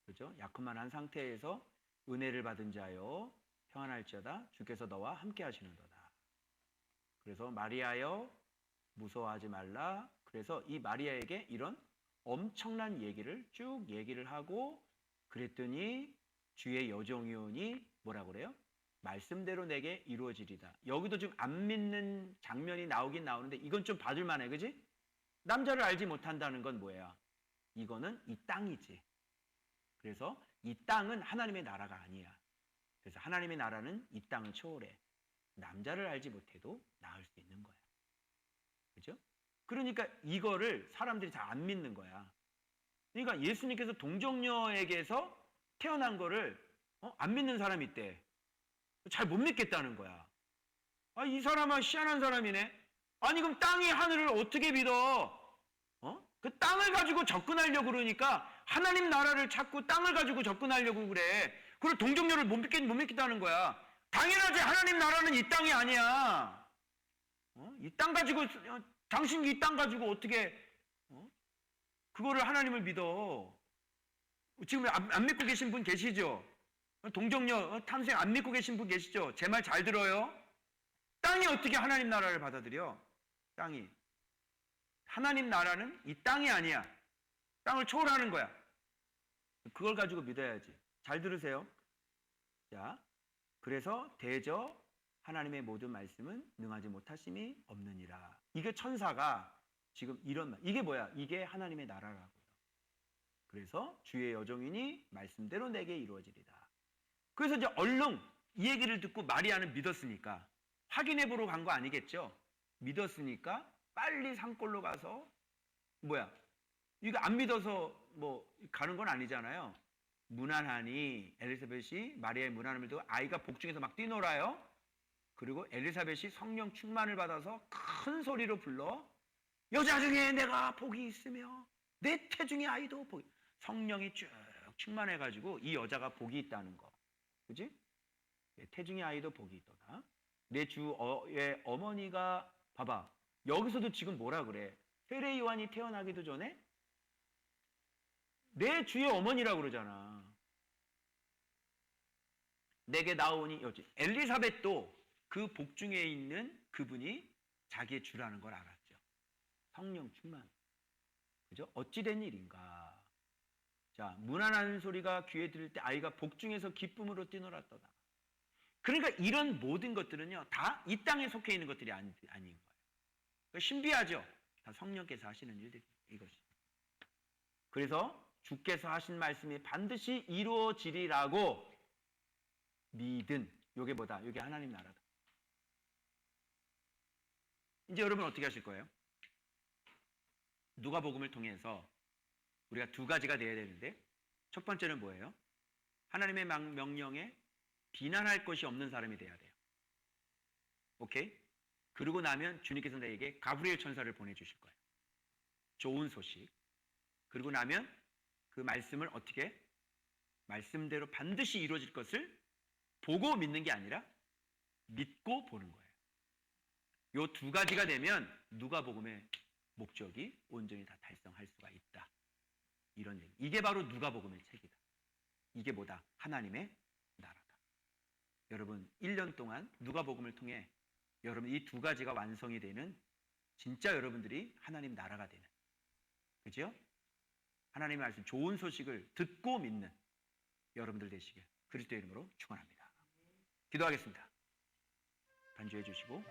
그렇죠? 약혼만 한 상태에서 은혜를 받은 자여 평안할지어다 주께서 너와 함께 하시는도다. 그래서 마리아여 무서워하지 말라. 그래서 이 마리아에게 이런 엄청난 얘기를 쭉 얘기를 하고 그랬더니 주의 여종이오니 뭐라 그래요? 말씀대로 내게 이루어지리다. 여기도 좀 안 믿는 장면이 나오긴 나오는데 이건 좀 봐줄 만해. 그지? 남자를 알지 못한다는 건 뭐야? 이거는 이 땅이지. 그래서 이 땅은 하나님의 나라가 아니야. 그래서 하나님의 나라는 이 땅을 초월해. 남자를 알지 못해도 나을 수 있는 거야. 그죠? 그러니까 이거를 사람들이 잘 안 믿는 거야. 그러니까 예수님께서 동정녀에게서 태어난 거를 안 믿는 사람이 있대. 잘 못 믿겠다는 거야. 아, 이 사람은 희한한 사람이네. 아니 그럼 땅이 하늘을 어떻게 믿어? 그 땅을 가지고 접근하려고 그러니까 하나님 나라를 찾고 땅을 가지고 접근하려고 그래. 그리고 동정녀를 못 믿겠다는 거야. 당연하지. 하나님 나라는 이 땅이 아니야. 이 땅 가지고 당신 이 땅 가지고 어떻게 그거를 하나님을 믿어? 지금 안 믿고 계신 분 계시죠? 동정녀 탐생 안 믿고 계신 분 계시죠? 제 말 잘 들어요. 땅이 어떻게 하나님 나라를 받아들여? 땅이. 하나님 나라는 이 땅이 아니야. 땅을 초월하는 거야. 그걸 가지고 믿어야지. 잘 들으세요. 자, 그래서 대저 하나님의 모든 말씀은 능하지 못하심이 없느니라. 이게 천사가 지금 이런 말. 이게 뭐야? 이게 하나님의 나라라고요. 그래서 주의 여종이니 말씀대로 내게 이루어지리다. 그래서 이제 얼른 이 얘기를 듣고 마리아는 믿었으니까 확인해 보러 간 거 아니겠죠? 믿었으니까 빨리 산골로 가서 뭐야? 이거 안 믿어서 뭐 가는 건 아니잖아요. 무난하니 엘리사벳이 마리아의 무난함을 두고 아이가 복중에서 막 뛰놀아요. 그리고 엘리사벳이 성령 충만을 받아서 큰 소리로 불러 여자 중에 내가 복이 있으며 내 태중의 아이도 복이 성령이 쭉 충만해가지고 이 여자가 복이 있다는 거. 그지? 내 태중의 아이도 복이 있도다. 내 주의 어머니가 봐봐. 여기서도 지금 뭐라 그래? 세례 요한이 태어나기도 전에 내 주의 어머니라고 그러잖아. 내게 나오니 여지. 엘리사벳도 그 복중에 있는 그분이 자기의 주라는 걸 알았죠. 성령 충만. 그죠? 어찌된 일인가? 자, 무난한 소리가 귀에 들을 때 아이가 복중에서 기쁨으로 뛰놀았도다. 그러니까 이런 모든 것들은요, 다 이 땅에 속해 있는 것들이 아닌 거예요. 그러니까 신비하죠? 다 성령께서 하시는 일들이 이것이. 그래서 주께서 하신 말씀이 반드시 이루어지리라고 믿은 요게 뭐다? 요게 하나님 나라다. 이제 여러분 어떻게 하실 거예요? 누가복음을 통해서 우리가 두 가지가 돼야 되는데 첫 번째는 뭐예요? 하나님의 명령에 비난할 것이 없는 사람이 돼야 돼요. 오케이? 그러고 나면 주님께서 나에게 가브리엘 천사를 보내주실 거예요. 좋은 소식. 그러고 나면 그 말씀을 어떻게? 말씀대로 반드시 이루어질 것을 보고 믿는 게 아니라 믿고 보는 거예요. 요 두 가지가 되면 누가복음의 목적이 온전히 다 달성할 수가 있다. 이런 얘기. 이게 바로 누가복음의 책이다. 이게 뭐다? 하나님의 나라다. 여러분 1년 동안 누가복음을 통해 여러분 이 두 가지가 완성이 되는 진짜 여러분들이 하나님 나라가 되는 그죠? 하나님의 말씀 좋은 소식을 듣고 믿는 여러분들 되시길 그리스도의 이름으로 축원합니다. 기도하겠습니다. 반주해 주시고